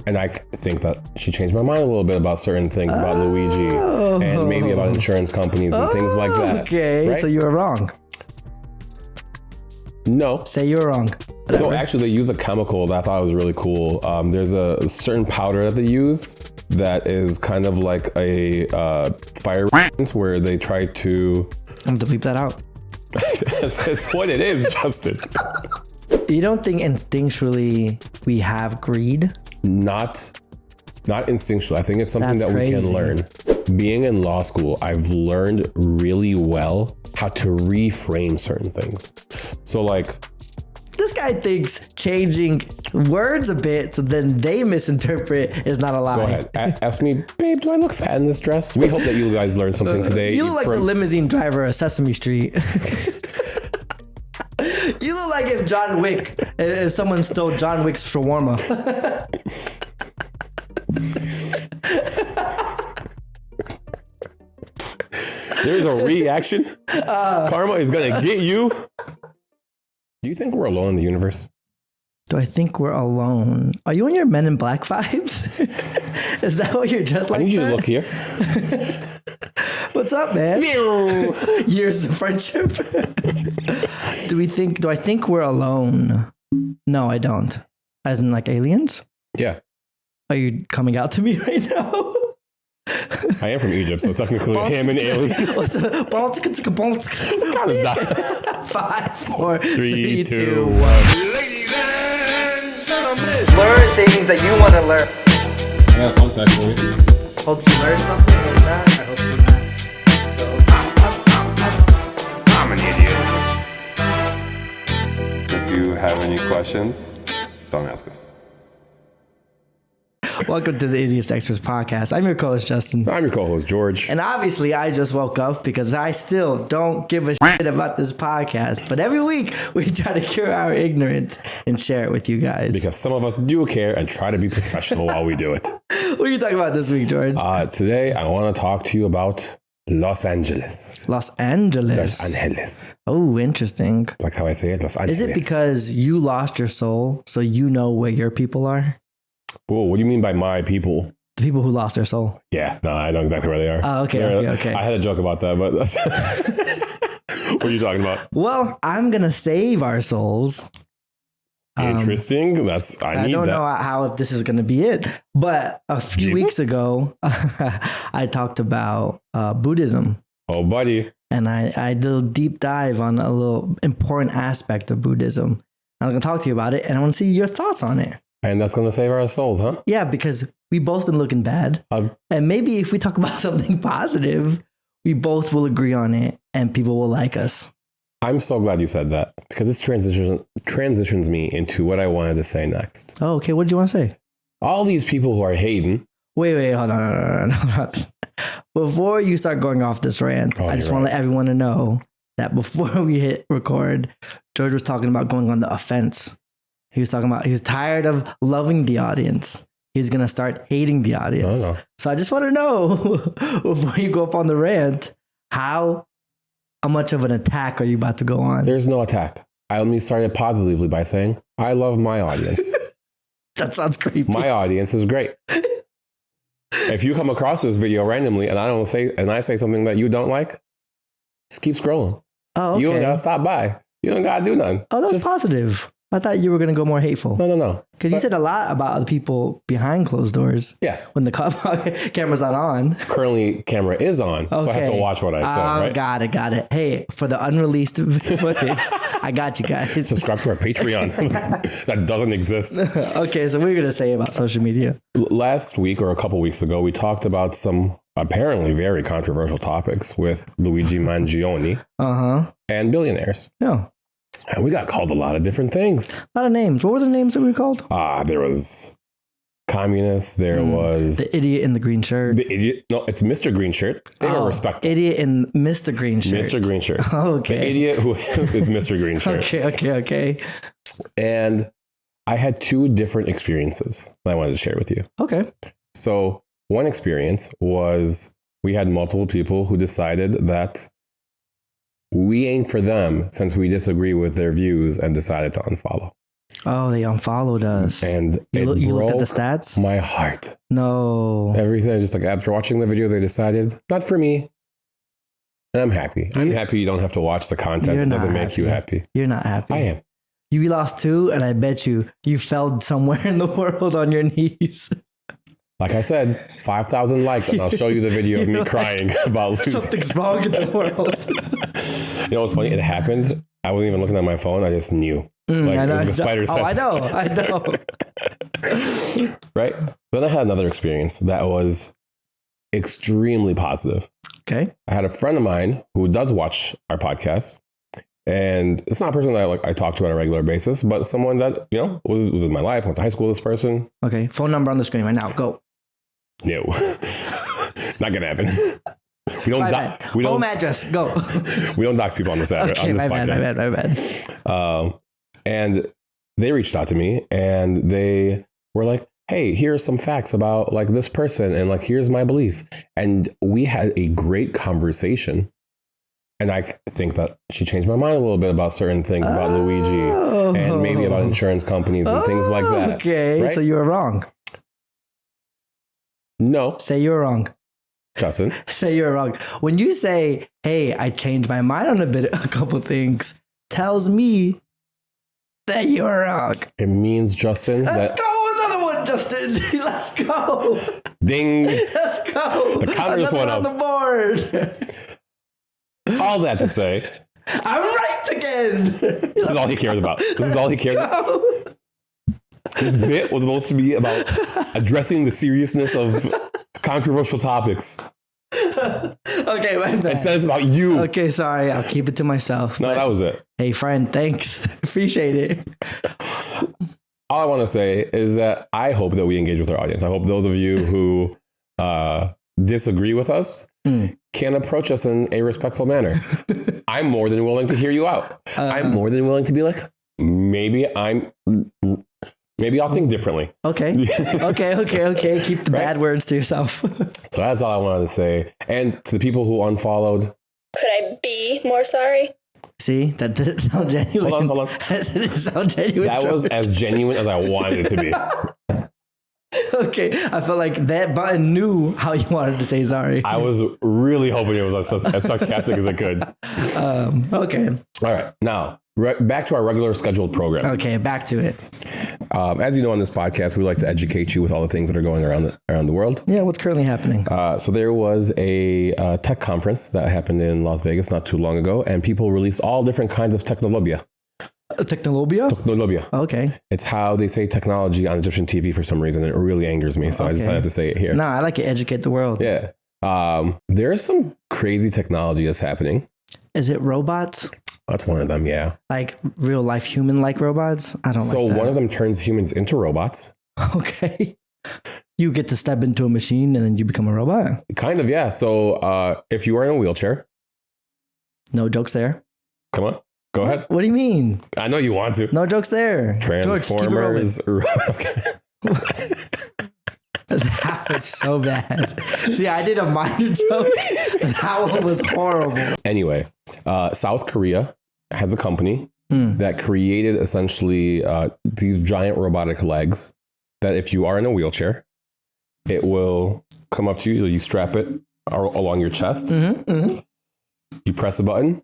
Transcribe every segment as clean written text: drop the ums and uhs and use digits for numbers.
And I think that she changed my mind a little bit about certain things about Luigi and maybe about insurance companies and things like that. Okay, right? So you were wrong. No. Say you were wrong. Whatever. So actually they use a chemical that I thought was really cool. There's a certain powder that they use that is kind of like a fire where they try to... I'm going to bleep that out. That's what it is, Justin. You don't think instinctually we have greed? Not instinctually. I think it's something that we can learn. Being in law school, I've learned really well how to reframe certain things. So like... This guy thinks changing words a bit so then they misinterpret is not a lie. Go ahead. Ask me, babe, do I look fat in this dress? We hope that you guys learned something today. You look like the limousine driver of Sesame Street. You look like if someone stole John Wick's shawarma. There's a reaction. Karma is going to get you. Do you think we're alone in the universe? Do I think we're alone? Are you on your Men in Black vibes? Is that what you're just like? I need you to look here. What's up, man? Years of friendship. Do I think we're alone? No, I don't. As in like aliens? Yeah. Are you coming out to me right now? I am from Egypt, so technically I am an alien. Kind of not. 5, 4, 3, 2, 1. Ladies and gentlemen, learn things that you want to learn. I got a fun fact for you. Hope you learned something like that. I hope you not. So, I'm an idiot. If you have any questions, don't ask us. Welcome to the Idiots Experts podcast. I'm your co-host, Justin. I'm your co-host, George. And obviously, I just woke up because I still don't give a shit about this podcast. But every week, we try to cure our ignorance and share it with you guys. Because some of us do care and try to be professional while we do it. What are you talking about this week, George? Today, I want to talk to you about Los Angeles. Los Angeles. Los Angeles. Oh, interesting. Like how I say it, Los Angeles. Is it because you lost your soul, so you know where your people are? Whoa, what do you mean by my people? The people who lost their soul. Yeah, no, I know exactly where they are. Oh, okay. I had a joke about that, but that's what are you talking about? Well, I'm going to save our souls. Interesting. I don't know how if this is going to be it, but a few weeks ago, I talked about Buddhism. Oh, buddy. And I did a deep dive on a little important aspect of Buddhism. I'm going to talk to you about it, and I want to see your thoughts on it. And that's going to save our souls, huh? Yeah, because we both been looking bad. And maybe if we talk about something positive, we both will agree on it and people will like us. I'm so glad you said that because this transitions me into what I wanted to say next. Oh, okay. What did you want to say? All these people who are hating. Wait, hold on. Before you start going off this rant, I just want to let everyone to know that before we hit record, George was talking about going on the offense. He was talking about he was tired of loving the audience. He's going to start hating the audience. So I just want to know, before you go up on the rant, how much of an attack are you about to go on? There's no attack. Let me start it positively by saying, I love my audience. That sounds creepy. My audience is great. If you come across this video randomly and I say something that you don't like, just keep scrolling. Oh, okay. You don't got to stop by. You don't got to do nothing. Oh, that's positive. I thought you were going to go more hateful. No. Because you said a lot about the people behind closed doors. Yes. When the camera's not on. Currently, camera is on. Okay. So I have to watch what I say, right? Got it. Hey, for the unreleased footage, I got you guys. Subscribe to our Patreon. That doesn't exist. Okay, so what are you going to say about social media? Last week or a couple weeks ago, we talked about some apparently very controversial topics with Luigi Mangione and billionaires. Yeah. And we got called a lot of different things. A lot of names. What were the names that we were called? There was communist. There was... The idiot in the green shirt. The idiot. No, it's Mr. Green Shirt. They were respectful. Idiot in Mr. Green Shirt. Mr. Green Shirt. Okay. The idiot who is Mr. Green Shirt. Okay. And I had two different experiences that I wanted to share with you. Okay. So one experience was we had multiple people who decided that we ain't for them since we disagree with their views and decided to unfollow. Oh, they unfollowed us. And you broke looked at the stats? my heart. No. Everything. Just like after watching the video, they decided, not for me. And I'm happy. I'm happy you don't have to watch the content that doesn't make you happy. You're not happy. I am. You lost 2, and I bet you fell somewhere in the world on your knees. Like I said, 5,000 likes, and I'll show you the video of me crying about losing. Something's wrong in the world. You know what's funny? It happened. I wasn't even looking at my phone. I just knew. Like, it was like a spider sense. Oh, I know. Right? Then I had another experience that was extremely positive. Okay. I had a friend of mine who does watch our podcast. And it's not a person that I talk to on a regular basis, but someone that, was in my life, went to high school with this person. Okay. Phone number on the screen right now. Go. No. Not going to happen. We don't home address. Go. We don't dox people on this app. Okay, on this podcast. My bad. And they reached out to me and they were like, hey, here's some facts about like this person. And like, here's my belief. And we had a great conversation. And I think that she changed my mind a little bit about certain things about Luigi and maybe about insurance companies and things like that. Okay, right? So you were wrong. No. Say you were wrong. Justin. Say you were wrong. When you say, hey, I changed my mind on a couple things, tells me that you were wrong. It means, Justin, Let's go. Another one, Justin. Let's go. Ding. Let's go. The counter just went up. On the board. All that to say, I'm right again. This is all he cares about. This is all he cares about. This bit was supposed to be about addressing the seriousness of controversial topics. Okay, my bad. It says about you. Okay, sorry. I'll keep it to myself. No, that was it. Hey, friend, thanks. Appreciate it. All I want to say is that I hope that we engage with our audience. I hope those of you who disagree with us can approach us in a respectful manner. I'm more than willing to hear you out. I'm more than willing to be like, maybe I'll think differently. Okay. Okay. Keep the bad words to yourself. So that's all I wanted to say. And to the people who unfollowed. Could I be more sorry? See, that didn't sound genuine. Hold on. That didn't sound genuine. That was as genuine as I wanted it to be. Okay, I felt like that button knew how you wanted to say sorry. I was really hoping it was as sarcastic as it could. Okay. All right. Now, back to our regular scheduled program. Okay, back to it. As you know, on this podcast, we like to educate you with all the things that are going around the world. Yeah, what's currently happening? So there was a tech conference that happened in Las Vegas not too long ago, and people released all different kinds of technolobia. Technolobia. Okay. It's how they say technology on Egyptian TV for some reason. It really angers me, so I decided to say it here. No, I like to educate the world. Yeah. There is some crazy technology that's happening. Is it robots? That's one of them, yeah. Like real life human-like robots? I don't like that. So one of them turns humans into robots. Okay. You get to step into a machine and then you become a robot? Kind of, yeah. So if you are in a wheelchair. No jokes there. Come on. Go ahead. What do you mean? I know you want to. No jokes there. Transformers. George, that was so bad. See, I did a minor joke. That one was horrible. Anyway, South Korea has a company that created essentially these giant robotic legs that if you are in a wheelchair, it will come up to you. You strap it along your chest. You press a button,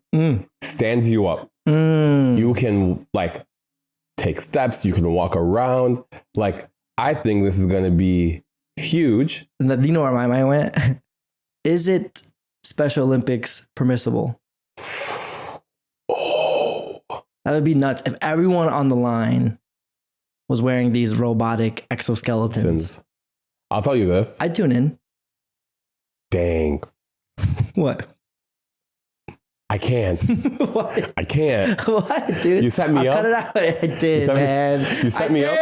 stands you up. You can like take steps. You can walk around. Like, I think this is going to be huge. Do you know where my mind went? Is it Special Olympics permissible? Oh, that would be nuts if everyone on the line was wearing these robotic exoskeletons. I'll tell you this. I'd tune in. Dang. What? I can't. What? I can't. What, dude? You set me up. Cut it out. I did, man. You set me up.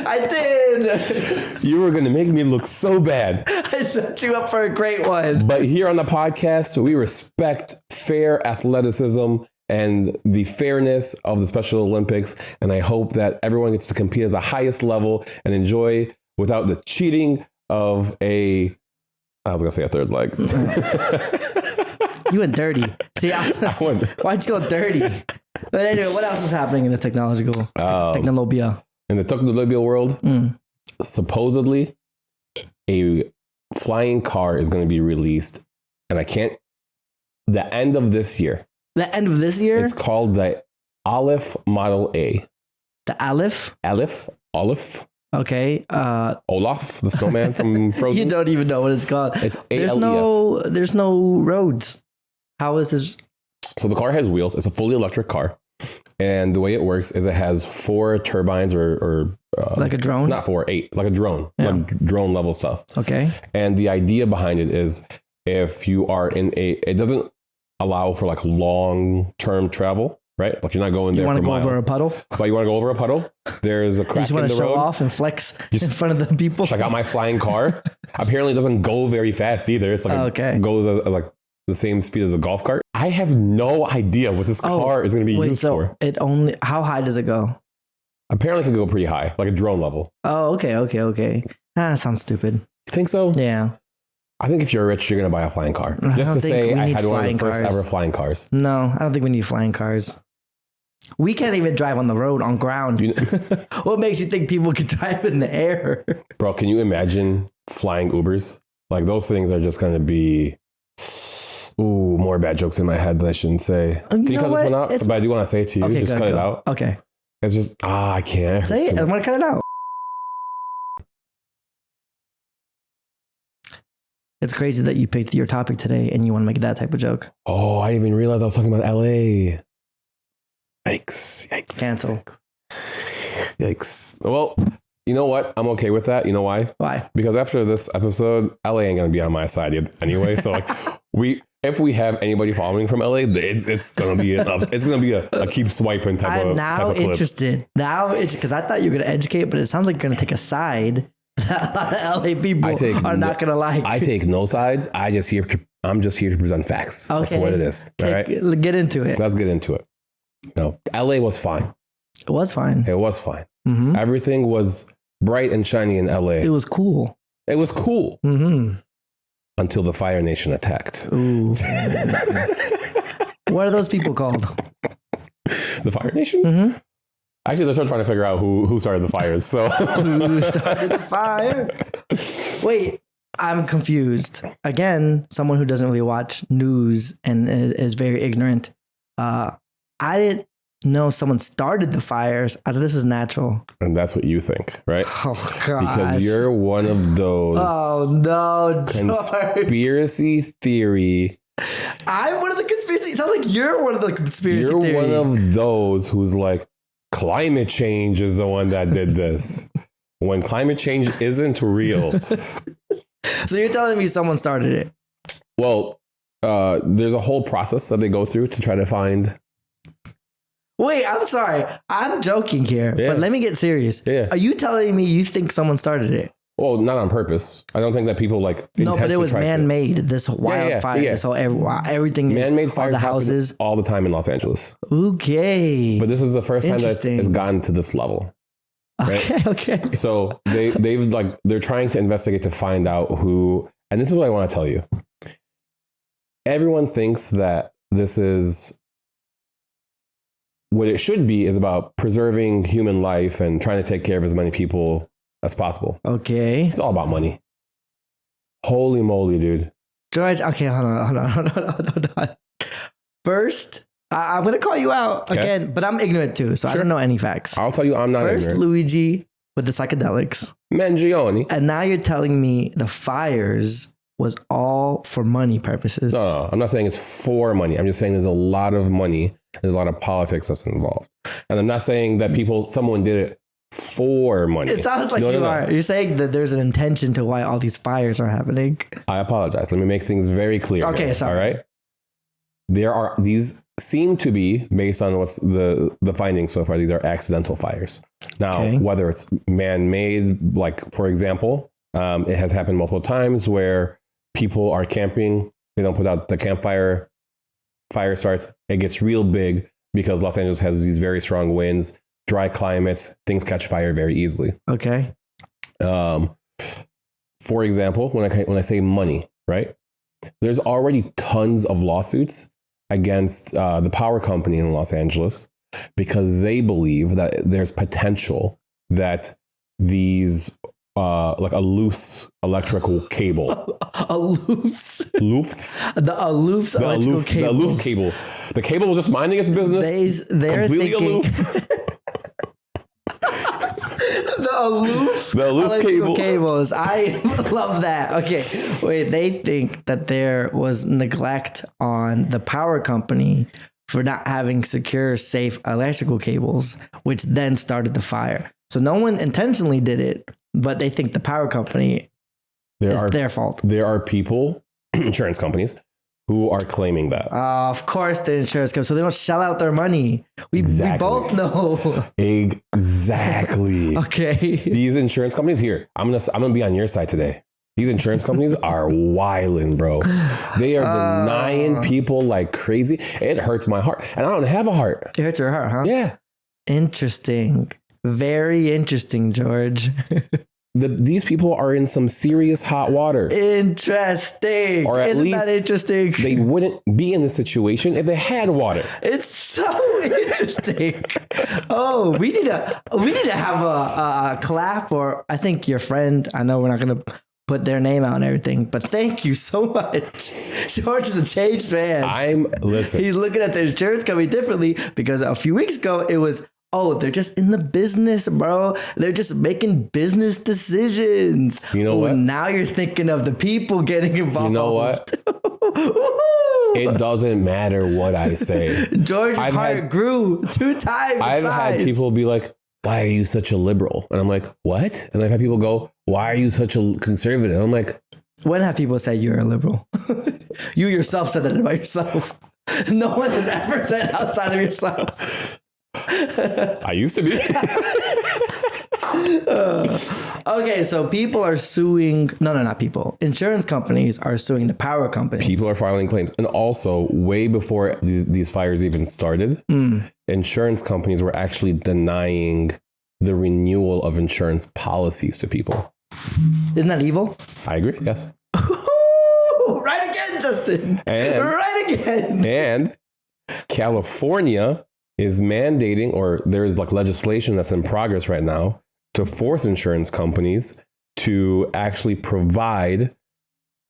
I did. You were going to make me look so bad. I set you up for a great one. But here on the podcast, we respect fair athleticism and the fairness of the Special Olympics. And I hope that everyone gets to compete at the highest level and enjoy without the cheating of I was going to say a third leg. You went dirty. See, why'd you go dirty? But anyway, what else is happening in this technologia? In the technologia world, supposedly a flying car is going to be released, and the end of this year. The end of this year? It's called the Aleph Model A. The Aleph? Aleph. Okay. Olaf, the snowman from Frozen. You don't even know what it's called. It's ALEF. There's no roads. How is this? So the car has wheels. It's a fully electric car. And the way it works is it has 4 turbines or like a drone? Not 4, 8, like a drone, like drone level stuff. Okay. And the idea behind it is if you are it doesn't allow for like long-term travel, right? Like you're not going there for miles. You want to go over a puddle? But you want to go over a puddle? There's a crack in the road. You just want to show off and flex in front of the people? Check out my flying car. Apparently it doesn't go very fast either. It's like it goes like the same speed as a golf cart. I have no idea what this car is going to be used for. How high does it go? Apparently it can go pretty high, like a drone level. Oh, okay. That sounds stupid. You think so? Yeah. I think if you're rich, you're going to buy a flying car. Just to say I had one of the first ever flying cars. No, I don't think we need flying cars. We can't even drive on the road, on ground. What makes you think people can drive in the air? Bro, can you imagine flying Ubers? Like those things are just going to be... Ooh, more bad jokes in my head that I shouldn't say. Can you cut this one out? But I do want to say it to you. Okay, just cut it out. Okay. It's just, I can't. Say it. I want to cut it out. It's crazy that you picked your topic today and you want to make that type of joke. Oh, I didn't even realize I was talking about LA. Yikes. Cancel. Yikes. Well, you know what? I'm okay with that. You know why? Why? Because after this episode, LA ain't going to be on my side anyway. So like if we have anybody following from LA, it's gonna be a keep swiping type of. I'm now interested. Now it's because I thought you were gonna educate, but it sounds like you're gonna take a side that a lot of LA people are not gonna like. I take no sides. I'm just here to present facts. Okay. That's what it is. All right. Get into it. Let's get into it. No, LA was fine. It was fine. Mm-hmm. Everything was bright and shiny in LA. It was cool. Mm-hmm. Until the Fire Nation attacked. Ooh. What are those people called? The Fire Nation? Mm-hmm. Actually, they're still trying to figure out who started the fires. So who started the fire? Wait, I'm confused. Again, someone who doesn't really watch news and is very ignorant. I didn't know someone started the fires. I thought this was natural. And that's what you think, right? Oh, God. Because you're one of those. Oh, no. Conspiracy theory. I'm one of the conspiracy. It sounds like you're one of the conspiracy theory. You're one of those who's like, climate change is the one that did this. When climate change isn't real. So you're telling me someone started it? Well, there's a whole process that they go through to try to find. Wait, I'm sorry. I'm joking here, but let me get serious. Yeah. Are you telling me you think someone started it? Well, not on purpose. I don't think that people like. No, but it was man-made. This wildfire, this whole everything is man-made fires. The houses all the time in Los Angeles. Okay, but this is the first time that it's gotten to this level. Right? Okay. So they're trying to investigate to find out who. And this is what I want to tell you. Everyone thinks that this is. What it should be is about preserving human life and trying to take care of as many people as possible. Okay. It's all about money. Holy moly, dude. George, okay, hold on. First, I'm going to call you out again, but I'm ignorant too, so I don't know any facts. I'll tell you I'm not ignorant. First, Luigi with the psychedelics. Mangione. And now you're telling me the fires was all for money purposes. No, I'm not saying it's for money. I'm just saying there's a lot of money. There's a lot of politics that's involved. And I'm not saying that someone did it for money. It sounds like you are. You're saying that there's an intention to why all these fires are happening. I apologize. Let me make things very clear. Okay, sorry. All right. These seem to be, based on what's the findings so far, these are accidental fires. Now, whether it's man-made, like, for example, it has happened multiple times where people are camping. They don't put out the campfire. Fire starts. It gets real big because Los Angeles has these very strong winds, dry climates. Things catch fire very easily. Okay. For example, when I say money, right? There's already tons of lawsuits against the power company in Los Angeles because they believe that there's potential that these like a loose electrical cable. A loose? Loofs? The aloof electrical cables. The aloof cable. The cable was just minding its business. They're completely thinking, aloof. The aloof cable. cables. I love that. Okay. Wait, they think that there was neglect on the power company for not having secure, safe electrical cables, which then started the fire. So no one intentionally did it, but they think the power company is their fault. There are people, insurance companies, who are claiming that. Of course, the insurance company. So they don't shell out their money. We both know. Exactly. Okay. These insurance companies here. I'm gonna be on your side today. These insurance companies are wilding, bro. They are denying people like crazy. It hurts my heart, and I don't have a heart. It hurts your heart, huh? Yeah. Interesting. Very interesting, George. These people are in some serious hot water. Interesting. Or at Isn't least that interesting? they wouldn't be in this situation if they had water. It's so interesting. Oh, we need to have a clap, or I think your friend, I know we're not going to put their name out and everything, but thank you so much. George is a changed man. Listen. He's looking at the insurance company differently because a few weeks ago it was, oh, they're just in the business, bro. They're just making business decisions. You know what? Now you're thinking of the people getting involved. You know what? It doesn't matter what I say. George's heart grew 2 times. I've had people be like, why are you such a liberal? And I'm like, what? And I've had people go, why are you such a conservative? I'm like, when have people said you're a liberal? You yourself said that about yourself. No one has ever said outside of yourself. I used to be. Okay, so people are suing. No, not people. Insurance companies are suing the power companies. People are filing claims. And also, way before these fires even started, insurance companies were actually denying the renewal of insurance policies to people. Isn't that evil? I agree. Yes. Right again, Justin. Right again. And California is mandating, or there's like legislation that's in progress right now to force insurance companies to actually provide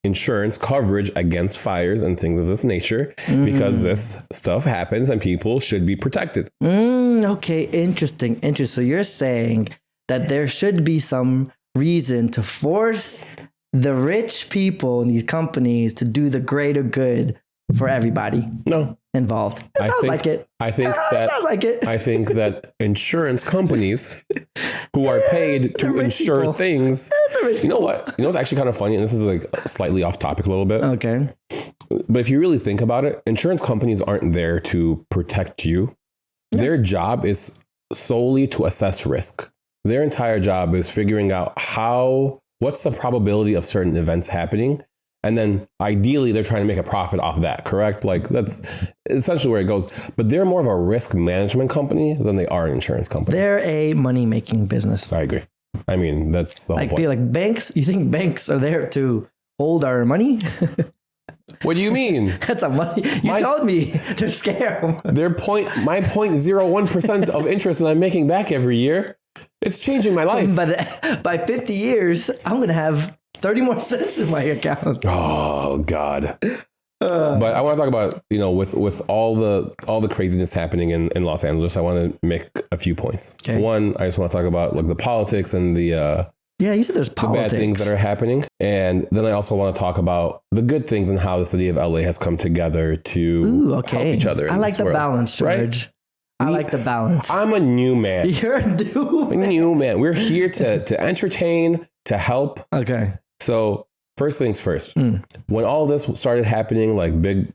insurance coverage against fires and things of this nature, because this stuff happens and people should be protected. Okay, interesting. So you're saying that there should be some reason to force the rich people in these companies to do the greater good for everybody. No. Involved. It sounds like it. I think that insurance companies who are paid to insure people. Things. You know what? You know what's actually kind of funny, and this is like slightly off topic a little bit. Okay. But if you really think about it, insurance companies aren't there to protect you. Yeah. Their job is solely to assess risk. Their entire job is figuring out what's the probability of certain events happening. And then ideally, they're trying to make a profit off that, correct? Like that's essentially where it goes. But they're more of a risk management company than they are an insurance company. They're a money-making business. I agree. I mean, that's the whole point. Like banks. You think banks are there to hold our money? What do you mean? That's a money. You told me they're scared. My 0.01% of interest that I'm making back every year, it's changing my life. By 50 years, I'm going to have 30 more cents in my account. Oh God. But I want to talk about, with all the craziness happening in Los Angeles, I want to make a few points. Okay. One, I just want to talk about like the politics and the you said there's politics. The bad things that are happening. And then I also want to talk about the good things and how the city of LA has come together to help each other. I like the balance, George. Right? I like the balance. I'm a new man. You're a new man. We're here to entertain, to help. Okay. So first things first, when all this started happening, like big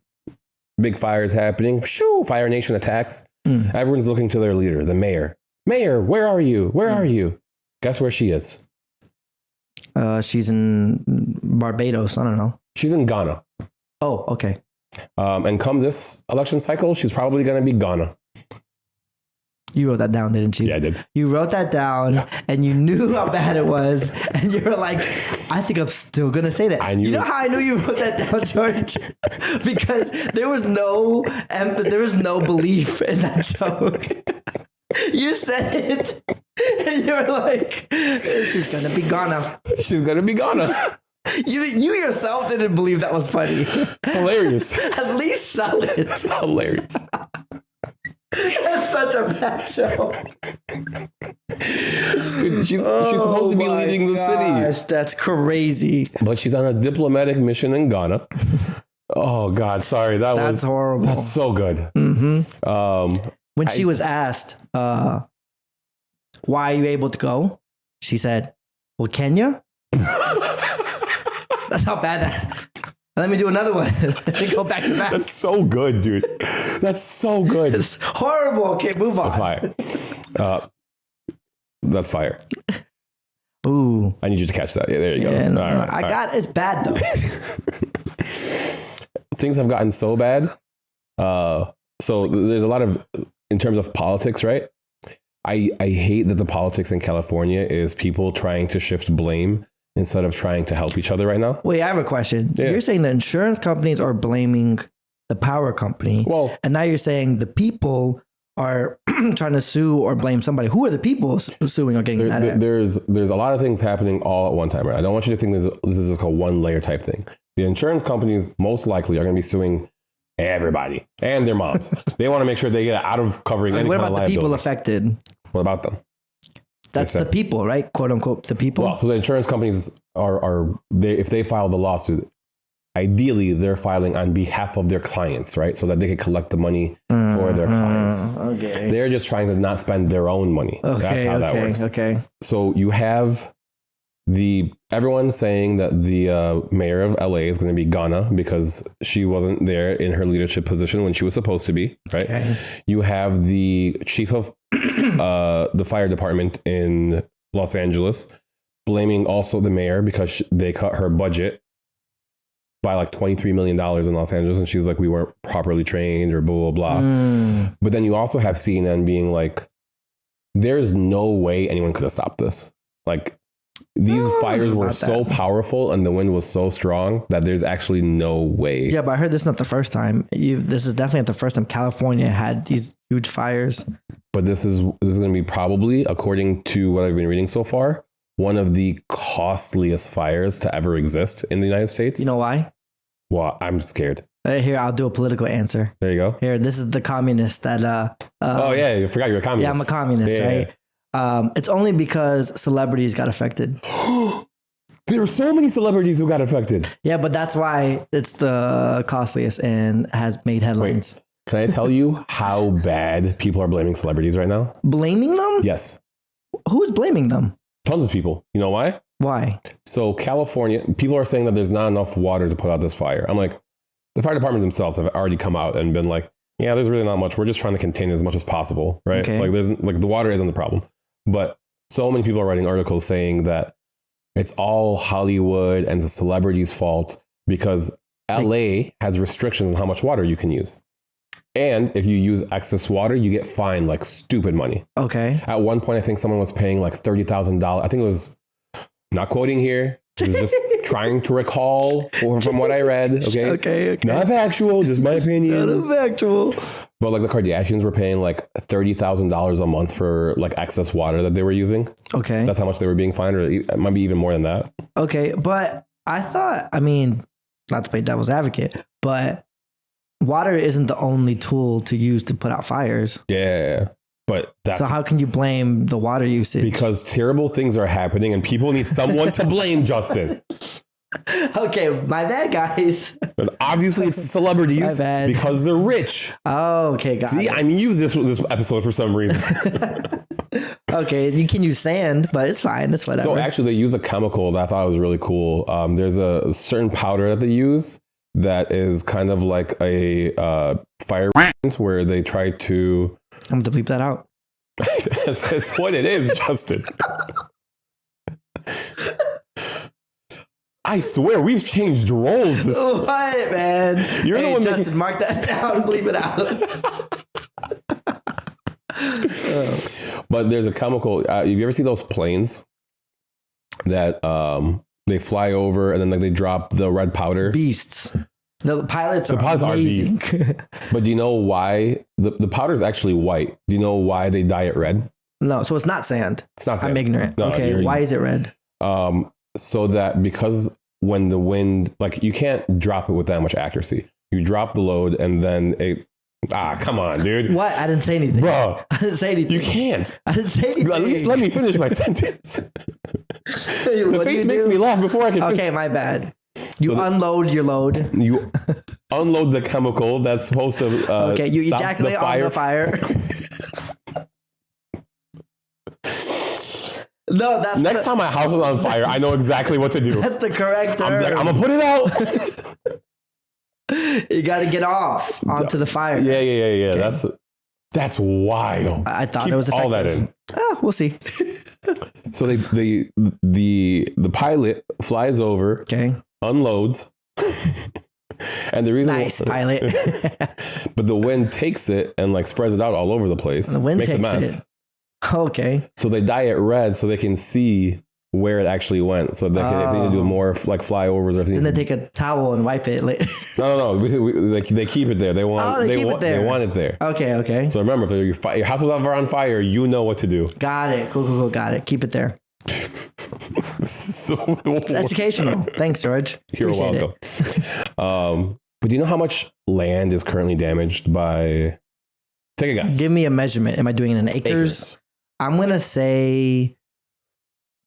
fires happening, Fire Nation attacks, everyone's looking to their leader, the mayor. Mayor, where are you? Where are you? Guess where she is? She's in Barbados. I don't know. She's in Ghana. Oh, okay. And come this election cycle, she's probably going to be Ghana. You wrote that down, didn't you? Yeah, I did. You wrote that down and you knew how bad it was. And you were like, I think I'm still going to say that. I knew. You know how I knew you wrote that down, George? Because there was no emphasis, there was no belief in that joke. You said it and you were like, she's going to be Ghana. She's going to be Ghana. You yourself didn't believe that was funny. It's hilarious. At least sell it. It's hilarious. That's such a bad joke. She's supposed to be leading the city. That's crazy. But she's on a diplomatic mission in Ghana. Oh God, sorry. That's horrible. That's so good. Mm-hmm. When she was asked, why are you able to go? She said, well, Kenya? That's how bad that. Let me do another one. Go back to back. That's so good, dude. That's so good. It's horrible. Okay, move on. That's fire. That's fire. Ooh. I need you to catch that. Yeah, there you go. Yeah, no, all right, I got it's bad though. Things have gotten so bad. So there's a lot of, in terms of politics, right? I hate that the politics in California is people trying to shift blame instead of trying to help each other right now. Wait, I have a question. Yeah. You're saying the insurance companies are blaming the power company. Well, and now you're saying the people are trying to sue or blame somebody. Who are the people suing or getting mad at? There's a lot of things happening all at one time, right? I don't want you to think this is just a one layer type thing. The insurance companies most likely are going to be suing everybody and their moms. They want to make sure they get out of covering any kind of liability. What about the people affected? What about them? That's the people, right? Quote unquote, the people. Well, so the insurance companies if they file the lawsuit, ideally they're filing on behalf of their clients, right? So that they can collect the money for their clients. Okay. They're just trying to not spend their own money. Okay, that's how that works. Okay. So you have everyone saying that the mayor of LA is going to be Ghana because she wasn't there in her leadership position when she was supposed to be, right? Okay. You have the chief of the fire department in Los Angeles blaming also the mayor because they cut her budget by like $23 million in Los Angeles. And she's like, we weren't properly trained or blah, blah, blah. But then you also have CNN being like, there's no way anyone could have stopped this. Like, these fires were so powerful and the wind was so strong that there's actually no way. Yeah, but I heard this is not the first time. This is definitely not the first time California had these huge fires. But this is going to be probably, according to what I've been reading so far, one of the costliest fires to ever exist in the United States. You know why? Well, I'm scared. Here, I'll do a political answer. There you go. Here, this is the communist that... oh, yeah. I forgot you're a communist. Yeah, I'm a communist, right? It's only because celebrities got affected. There are so many celebrities who got affected. Yeah, but that's why it's the costliest and has made headlines. Wait, can I tell you how bad people are blaming celebrities right now? Blaming them? Yes. Who's blaming them? Tons of people. You know why? Why? So California, people are saying that there's not enough water to put out this fire. I'm like, the fire department themselves have already come out and been like, yeah, there's really not much. We're just trying to contain it as much as possible, right? Okay. Like the water isn't the problem. But so many people are writing articles saying that it's all Hollywood and the celebrities' fault because LA has restrictions on how much water you can use. And if you use excess water, you get fined like stupid money. Okay. At one point, I think someone was paying like $30,000. I think it was, not quoting here, it was just trying to recall from what I read. Okay. It's not factual, just my opinion. Not factual. But like the Kardashians were paying like $30,000 a month for like excess water that they were using. Okay. That's how much they were being fined, or it might be even more than that. Okay. But I thought, I mean, not to play devil's advocate, but water isn't the only tool to use to put out fires. Yeah. But so how can you blame the water usage? Because terrible things are happening and people need someone to blame, Justin. Okay, my bad, guys. And obviously it's celebrities because they're rich. Oh, okay, got it. I knew this episode for some reason. Okay, you can use sand, but it's fine. It's whatever. So actually they use a chemical that I thought was really cool. There's a certain powder that they use that is kind of like a fire where they try to... I'm going to bleep that out. That's what it is, Justin. I swear, we've changed roles. What, man? You're the one Justin, mark that down. Bleep it out. But there's a chemical. You ever see those planes that they fly over and then like they drop the red powder? Beasts. The pilots are beasts. But do you know why the powder is actually white? Do you know why they dye it red? No, so it's not sand. It's not sand. I'm ignorant. No, okay, why is it red? So that because when the wind, like you can't drop it with that much accuracy. You drop the load and then it. Come on, dude. What? I didn't say anything. Bro. I didn't say anything. You can't. I didn't say anything. At least let me finish my sentence. The face makes me laugh before I can finish. Okay, my bad. You unload your load. You unload the chemical that's supposed to okay, you stop ejaculate on the fire. No, that's next time my house is on fire, I know exactly what to do. That's the correct term. I'm gonna put it out. You got to get off onto the fire. Yeah. Okay. That's wild. I thought it was effective. All that in. We'll see. So the pilot flies over, okay, unloads, and the reason nice pilot, but the wind takes it and like spreads it out all over the place. The wind makes takes a mess. it. Okay. So they dye it red so they can see where it actually went. So they can, if they need to do more like flyovers or everything. Then they take a towel and wipe it later. No. They keep it there. They want it there. Okay. So remember, if your house is on fire, you know what to do. Got it. Cool. Got it. Keep it there. It's educational. Thanks, George. You're welcome. But do you know how much land is currently damaged by? Take a guess. Give me a measurement. Am I doing it in acres? I'm going to say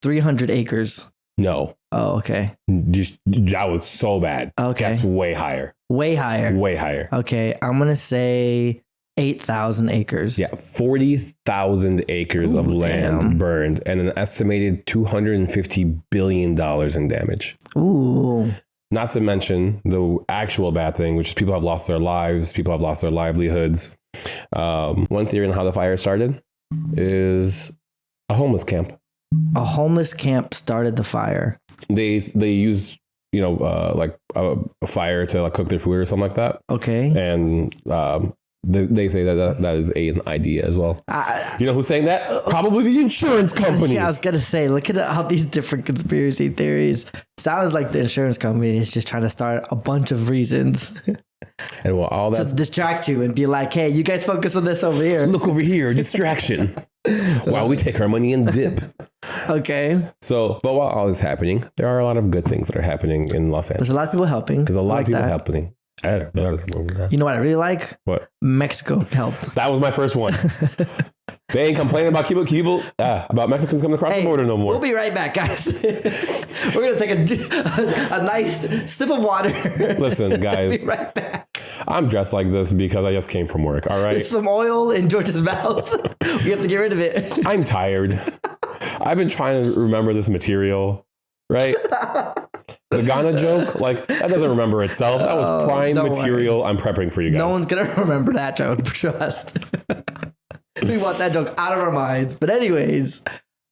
300 acres. No. Oh, okay. That was so bad. Okay. That's way higher. Way higher. Okay. I'm going to say 8,000 acres. Yeah. 40,000 acres of land burned and an estimated $250 billion in damage. Ooh. Not to mention the actual bad thing, which is people have lost their lives. People have lost their livelihoods. One theory on how the fire started is a homeless camp. A homeless camp started the fire. They used, like a fire to like cook their food or something like that. Okay. And they say that is an idea as well. You know who's saying that? Probably the insurance companies. Yeah, I was going to say, look at all these different conspiracy theories. Sounds like the insurance company is just trying to start a bunch of reasons. And all that to distract you and be like, hey, you guys focus on this over here. Look over here, distraction. While we take our money and dip. Okay. So, but while all this is happening, there are a lot of good things that are happening in Los Angeles. There's a lot of people helping. There's a lot of people helping. You know what I really like? What? Mexico helped. That was my first one. They ain't complaining about about Mexicans coming across the border no more. We'll be right back, guys. We're going to take a nice sip of water. Listen, guys. We'll be right back. I'm dressed like this because I just came from work, all right? There's some oil in George's mouth. We have to get rid of it. I'm tired. I've been trying to remember this material, right? The Ghana joke, like, that doesn't remember itself. That was prime material. Worry. I'm prepping for you guys. No one's going to remember that joke, trust. We want that joke out of our minds. But anyways,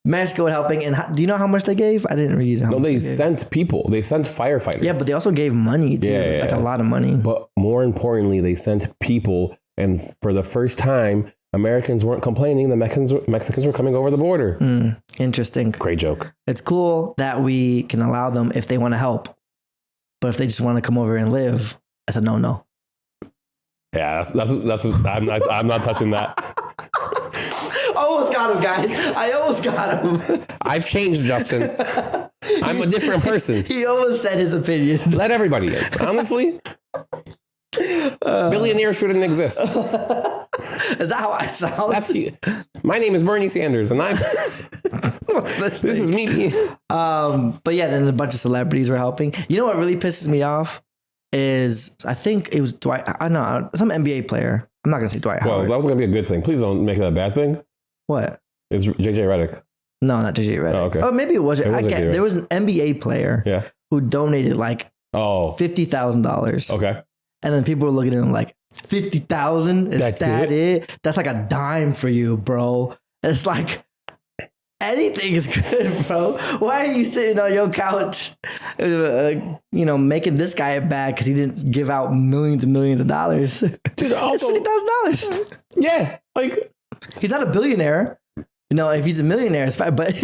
Mexico helping. And do you know how much they gave? I didn't read. No, they sent people. They sent firefighters. Yeah, but they also gave money, dude. Yeah. Like a lot of money. But more importantly, they sent people. And for the first time, Americans weren't complaining that Mexicans were coming over the border. Interesting. Great joke. It's cool that we can allow them if they want to help. But if they just want to come over and live, that's a no-no. Yeah, that's I'm not touching that. Almost got him, guys. I almost got him. I've changed, Justin. I'm a different person. He almost said his opinion. Let everybody in. Honestly, billionaires shouldn't exist. Is that how I sound? That's you. My name is Bernie Sanders, and I'm. This is me. But yeah, then a bunch of celebrities were helping. You know what really pisses me off is I think it was Dwight. I know some NBA player. I'm not gonna say Dwight Howard. Well, that was gonna be a good thing. Please don't make that a bad thing. What? It's JJ Redick. No, not JJ Redick. Oh, okay. Oh, maybe it was. There was an NBA player who donated like $50,000. Okay. And then people were looking at him like, 50,000? Is That's that it? That's like a dime for you, bro. And it's like, anything is good, bro. Why are you sitting on your couch, making this guy bad because he didn't give out millions and millions of dollars? Dude, also $50,000. Yeah, like He's not a billionaire. You know, if he's a millionaire, it's fine. But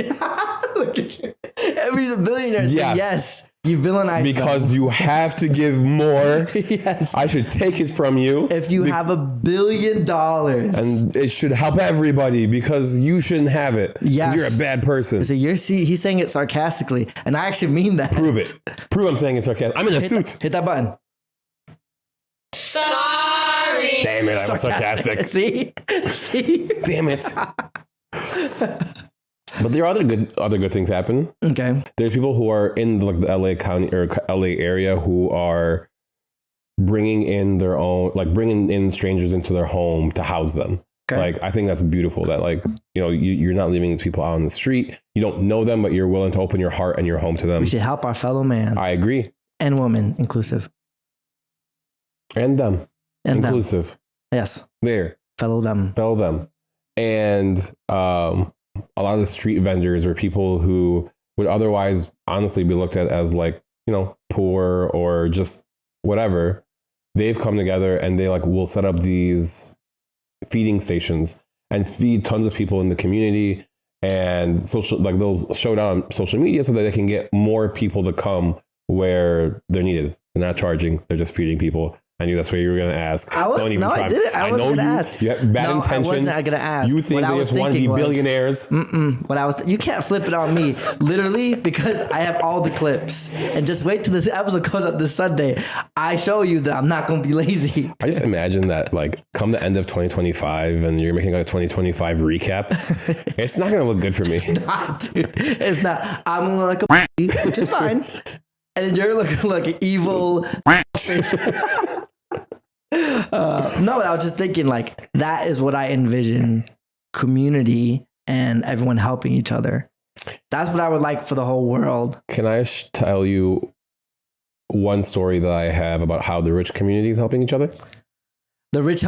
look at you. If he's a billionaire, yes, you villainize because them. you have to give more. Yes, I should take it from you. If you have $1 billion, and it should help everybody because you shouldn't have it. Yes, you're a bad person. So he's saying it sarcastically, and I actually mean that. Prove it. Prove I'm saying it sarcastically. I'm in a suit. Hit that button. Sorry. Damn it, I was sarcastic. See? Damn it. But there are other good things happen. Okay. There's people who are in like the LA County or LA area who are bringing in strangers into their home to house them. Okay. Like, I think that's beautiful that, like, you know, you're not leaving these people out on the street. You don't know them, but you're willing to open your heart and your home to them. We should help our fellow man. I agree. And woman, inclusive. And them. And inclusive. Them. Yes. There. Fellow them. And a lot of the street vendors or people who would otherwise honestly be looked at as, like, you know, poor or just whatever, they've come together and they, like, will set up these feeding stations and feed tons of people in the community, and they'll show it on social media so that they can get more people to come where they're needed. They're not charging, they're just feeding people. I knew that's what you were going to ask. I didn't. I wasn't going to ask. You have bad intentions. I wasn't going to ask. You think they just want to be billionaires. You can't flip it on me, literally, because I have all the clips. And just wait till this episode goes up this Sunday. I show you that I'm not going to be lazy. I just imagine that, like, come the end of 2025 and you're making like a 2025 recap. It's not going to look good for me. It's not, dude. It's not. I'm going to look like a which is fine. And then you're looking like an evil. No, I was just thinking, like, that is what I envision: community and everyone helping each other. That's what I would like for the whole world. Can I tell you one story that I have about how the rich community is helping each other? The rich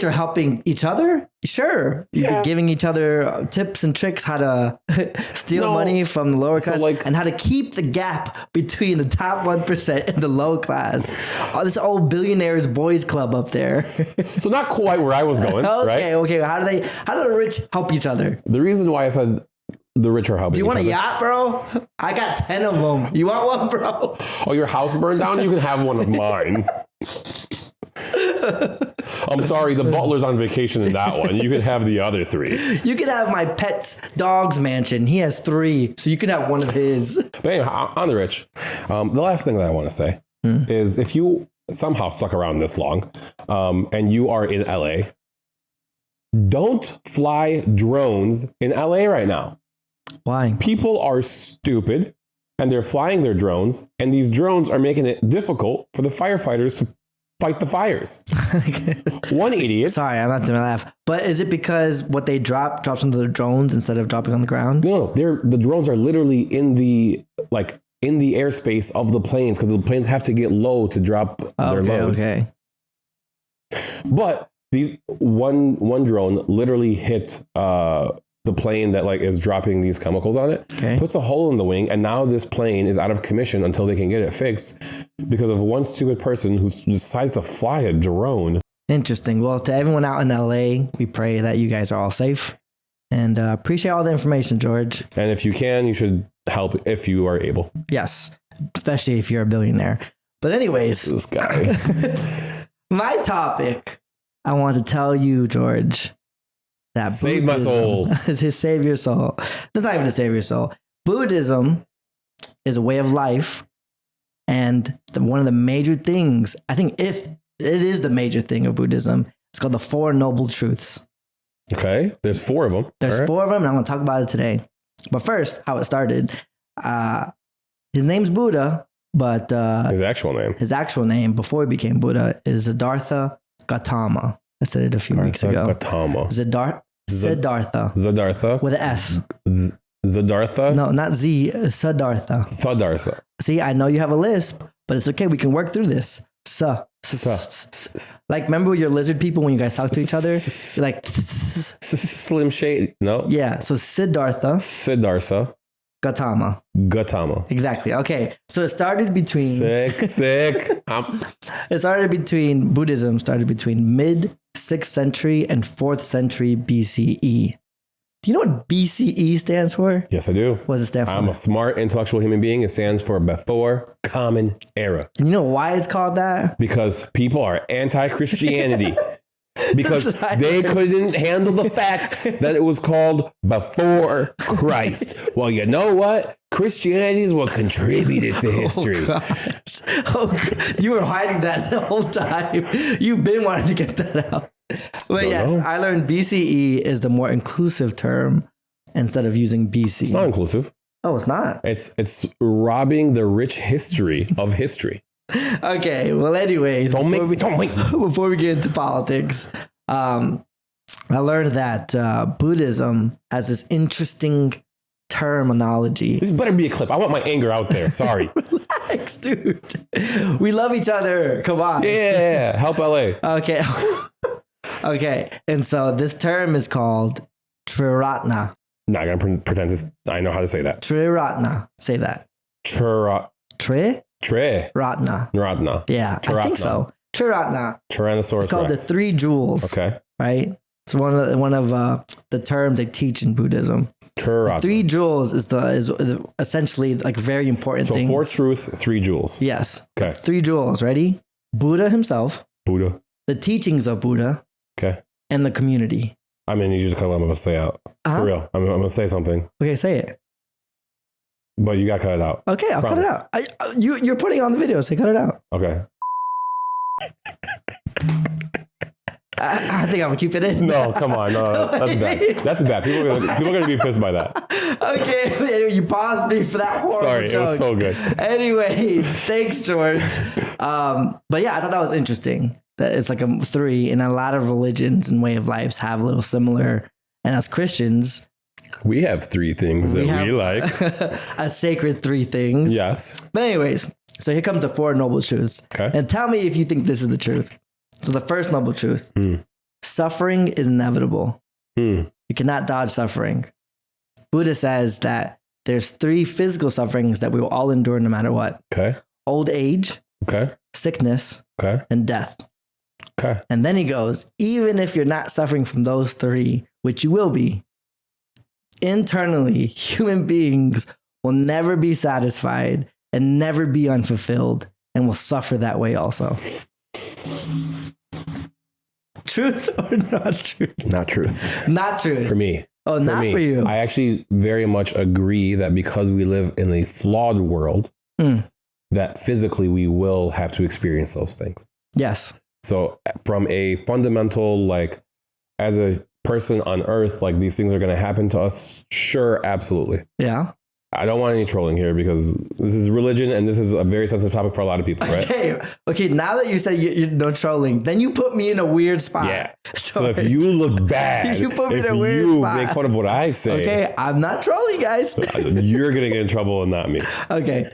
are helping each other? Sure. You're giving each other tips and tricks how to steal money from the lower class, and how to keep the gap between the top 1% and the low class. Oh, this old billionaires boys club up there. So not quite where I was going. Okay. Right? How do the rich help each other? The reason why I said the rich are helping. Do you want a yacht, bro? I got 10 of them. You want one, bro? Oh, your house burned down? You can have one of mine. I'm sorry, the butler's on vacation in that one. You could have the other 3. You could have my pet's dog's mansion. He has 3, so you could have one of his. But anyway, on the rich, the last thing that I want to say is, if you somehow stuck around this long and you are in LA, don't fly drones in LA right now. Why? People are stupid and they're flying their drones, and these drones are making it difficult for the firefighters to fight the fires. One idiot. Sorry, I'm not going to laugh. But is it because what they drops into the drones instead of dropping on the ground? No, the drones are literally in the airspace of the planes, because the planes have to get low to drop their load. Okay. But these one drone literally hit the plane that, like, is dropping these chemicals on it, puts a hole in the wing, and now this plane is out of commission until they can get it fixed because of one stupid person who decides to fly a drone. Interesting. Well, to everyone out in LA, we pray that you guys are all safe, and appreciate all the information, George. And if you can, you should help if you are able. Yes, especially if you're a billionaire. But anyways, this guy. My topic, I want to tell you, George, that save my soul. To save your soul. That's not even to save your soul. Buddhism is a way of life. And one of the major things, I think if it is the major thing of Buddhism, it's called the 4 Noble Truths. Okay. There's 4 of them. There's 4 of them, and I'm going to talk about it today. But first, how it started. His name's Buddha, but his actual name before he became Buddha is Siddhartha Gautama. I said it a few weeks ago. Gautama. Siddhartha. Siddhartha. With an S. Siddhartha? No, not Z. Siddhartha. Siddhartha. See, I know you have a lisp, but it's okay. We can work through this. Like, remember your lizard people when you guys talk to each other? You're like... Slim Shady. No? Yeah, so Siddhartha. Gautama. Exactly. Okay. So it started between... Sick. Buddhism started between mid 6th century and 4th century BCE. Do you know what BCE stands for? Yes, I do. What does it stand for? I'm a smart, intellectual human being. It stands for before common era. And you know why it's called that? Because people are anti-Christianity. Because they couldn't handle the fact that it was called before Christ. Well, you know what? Christianity is what contributed to history. You were hiding that the whole time. You've been wanting to get that out. But yes, I learned BCE is the more inclusive term instead of using BC. It's not inclusive. Oh, it's not? It's robbing the rich history of history. Okay, well, anyways, before we get into politics, I learned that Buddhism has this interesting terminology. This better be a clip. I want my anger out there. Sorry. Relax, dude. We love each other. Come on. Yeah, help LA. Okay. Okay, and so this term is called Triratna. Not gonna pretend I know how to say that. Triratna. Say that. Triratna. Ratna. Yeah, Triratna. I think so. Triratna. Tyrannosaurus It's called Rex. the 3 jewels. Okay. Right? It's one of the terms they teach in Buddhism. Triratna. 3 jewels is essentially like very important thing. So 4 truth, 3 jewels. Yes. Okay. 3 jewels. Ready? Buddha himself. Buddha. The teachings of Buddha. Okay. And the community. I'm gonna need you to cut what I'm gonna say out. For real. I'm gonna say something. Okay, say it. But you gotta cut it out. Okay, I'll Promise. cut it out. You're putting it on the video, so cut it out. Okay. I think I'm gonna keep it in. No, come on. No, that's bad. That's bad. People are gonna be pissed by that. Okay, you paused me for that horrible Sorry, joke. it was so good. Anyway, thanks, George. But yeah, I thought that was interesting. That it's like a 3, and a lot of religions and way of lives have a little similar. And as Christians, We have 3 things that we like. a sacred 3 things. Yes. But anyways, so here comes the 4 noble truths. Okay. And tell me if you think this is the truth. So the first noble truth, suffering is inevitable. You cannot dodge suffering. Buddha says that there's 3 physical sufferings that we will all endure no matter what. Okay. Old age, Okay. sickness, Okay. and death. Okay. And then he goes, even if you're not suffering from those 3, which you will be, internally, human beings will never be satisfied and never be unfulfilled and will suffer that way also. Truth or not truth? Not truth. Not truth. For me. Oh, not for you. I actually very much agree that because we live in a flawed world, that physically we will have to experience those things. Yes. So from a fundamental, like, as a person on earth, like, these things are going to happen to us. Sure. Absolutely. Yeah. I don't want any trolling here because this is religion and this is a very sensitive topic for a lot of people, right? Okay. Now that you said you're no trolling, then you put me in a weird spot. Yeah. So if you look bad, you put me if in a weird you spot. make fun of what I say, Okay, I'm not trolling, guys. you're going to get in trouble and not me. Okay.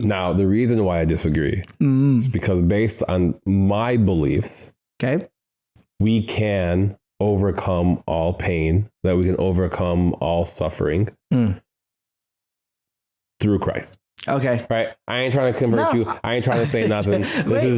Now, the reason why I disagree is because based on my beliefs, Okay. we can overcome all pain, that we can overcome all suffering through Christ. Okay. Right? I ain't trying to convert you. I ain't trying to say nothing.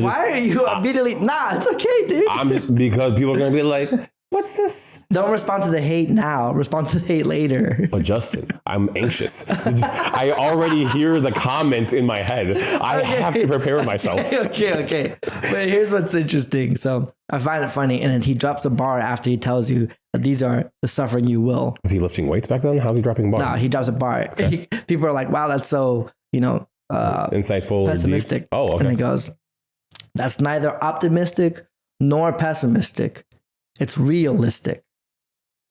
Why are you immediately? Nah, it's okay, dude. I'm just, because people are going to be like, what's this? Don't respond to the hate now. Respond to the hate later. But Justin, I'm anxious. I already hear the comments in my head. I have to prepare myself. Okay. But here's what's interesting. So I find it funny. And then he drops a bar after he tells you that these are the suffering you will. Was he lifting weights back then? How's he dropping bars? No, he drops a bar. Okay. People are like, wow, that's so, insightful, pessimistic. Oh, okay. And he goes, that's neither optimistic nor pessimistic. It's realistic.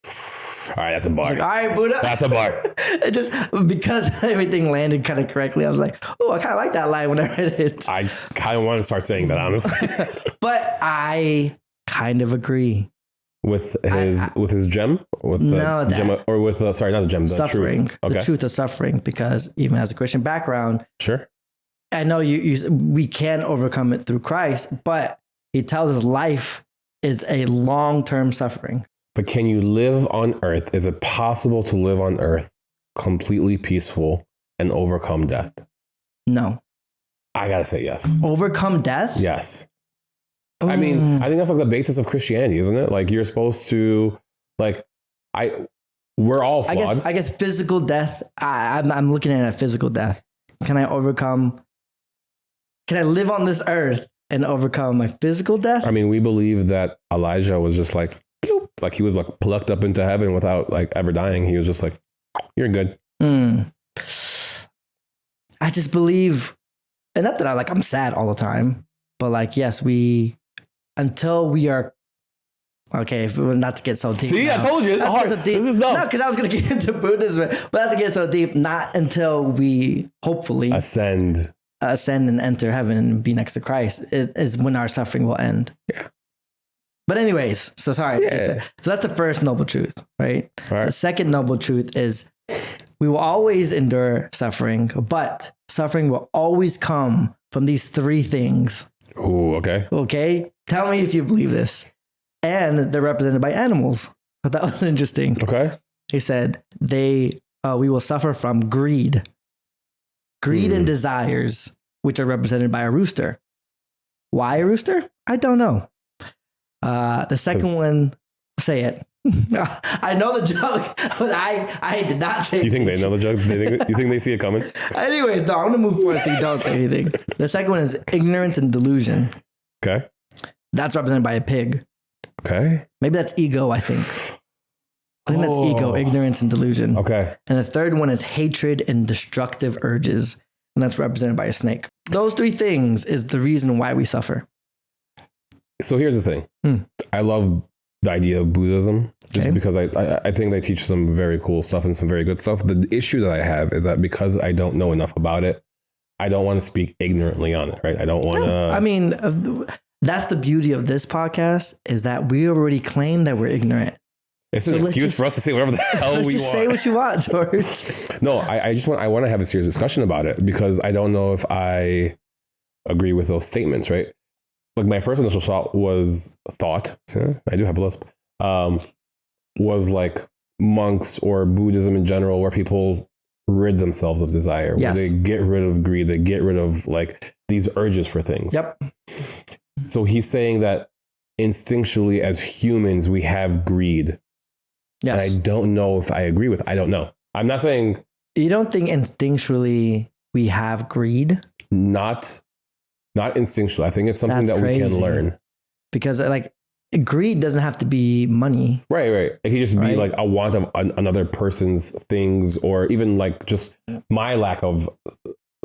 All right, that's a bar. Like, all right, Buddha. That's a bar. It just, because everything landed kind of correctly, I was like, oh, I kind of like that line when I read it. I kind of want to start saying that, honestly. But I kind of agree. with his gem? With gem, or with, sorry, not the gem, the suffering. truth. Okay. The truth of suffering, because even as a Christian background, Sure. I know we can overcome it through Christ, but he tells us life is a long-term suffering. But can you live on earth? Is it possible to live on earth completely peaceful and overcome death? No. I gotta say yes. Overcome death? Yes. I mean, I think that's like the basis of Christianity, isn't it? Like you're supposed to, like, we're all flawed. I guess physical death. I'm looking at a physical death. Can I live on this earth and overcome my physical death? I mean, we believe that Elijah was just like, bloop, like he was like plucked up into heaven without like ever dying. He was just like, you're good. I just believe, and not that I'm sad all the time, but like, yes, until we are, okay, not to get so deep. See, now. I told you, it's hard. This is dumb. No, because I was going to get into Buddhism, but not to get so deep, not until we hopefully ascend and enter heaven and be next to Christ is when our suffering will end. Yeah. But anyways, so sorry. Yeah. So that's the first noble truth, right? All right. The second noble truth is we will always endure suffering, but suffering will always come from these three things. Ooh, okay. Okay. Tell me if you believe this. And they're represented by animals. So that was interesting. Okay. He said we will suffer from greed and desires, which are represented by a rooster. Why a rooster? I don't know. The second one, say it. I know the joke, but I did not say it. Do you think they know the joke? You think they see it coming? Anyways, no, I'm going to move forward so you don't say anything. The second one is ignorance and delusion. Okay. That's represented by a pig. Okay. Maybe that's ego, I think. I think that's ego, ignorance, and delusion. Okay. And the third one is hatred and destructive urges. And that's represented by a snake. Those three things is the reason why we suffer. So here's the thing. I love the idea of Buddhism just because I think they teach some very cool stuff and some very good stuff. The issue that I have is that because I don't know enough about it, I don't want to speak ignorantly on it, right? I don't want to... I mean, that's the beauty of this podcast is that we already claim that we're ignorant. It's an excuse for us to say whatever the hell we want. Say what you want, George. No, I want to have a serious discussion about it because I don't know if I agree with those statements, right? Like my first initial thought was I do have a lisp, was like monks or Buddhism in general, where people rid themselves of desire, where they get rid of greed, they get rid of like these urges for things. Yep. So he's saying that instinctually as humans, we have greed. Yes. And I don't know if I agree with it. I don't know. I'm not saying... You don't think instinctually we have greed? Not instinctually. I think it's something that we can learn. Because like greed doesn't have to be money. Right. It can just be like a want of another person's things, or even like just my lack of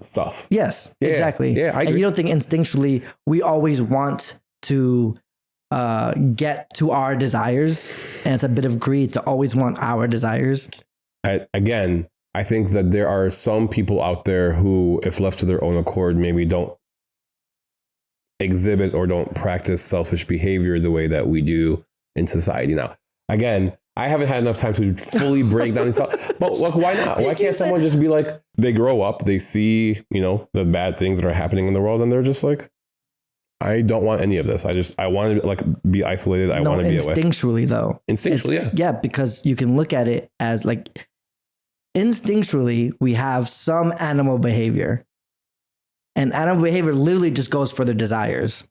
stuff. Yes, exactly. Yeah, I agree. And you don't think instinctually we always want to get to our desires, and it's a bit of greed to always want our desires? Again, I think that there are some people out there who, if left to their own accord, maybe don't exhibit or don't practice selfish behavior the way that we do in society now. Again, I haven't had enough time to fully break down these thoughts, but like, why not? Why can't someone just be like, they grow up, they see, the bad things that are happening in the world, and they're just like, I don't want any of this. I want to like be isolated. I want to be away. Instinctually though. Instinctually, yeah. Yeah, because you can look at it as like, instinctually, we have some animal behavior. And animal behavior literally just goes for their desires,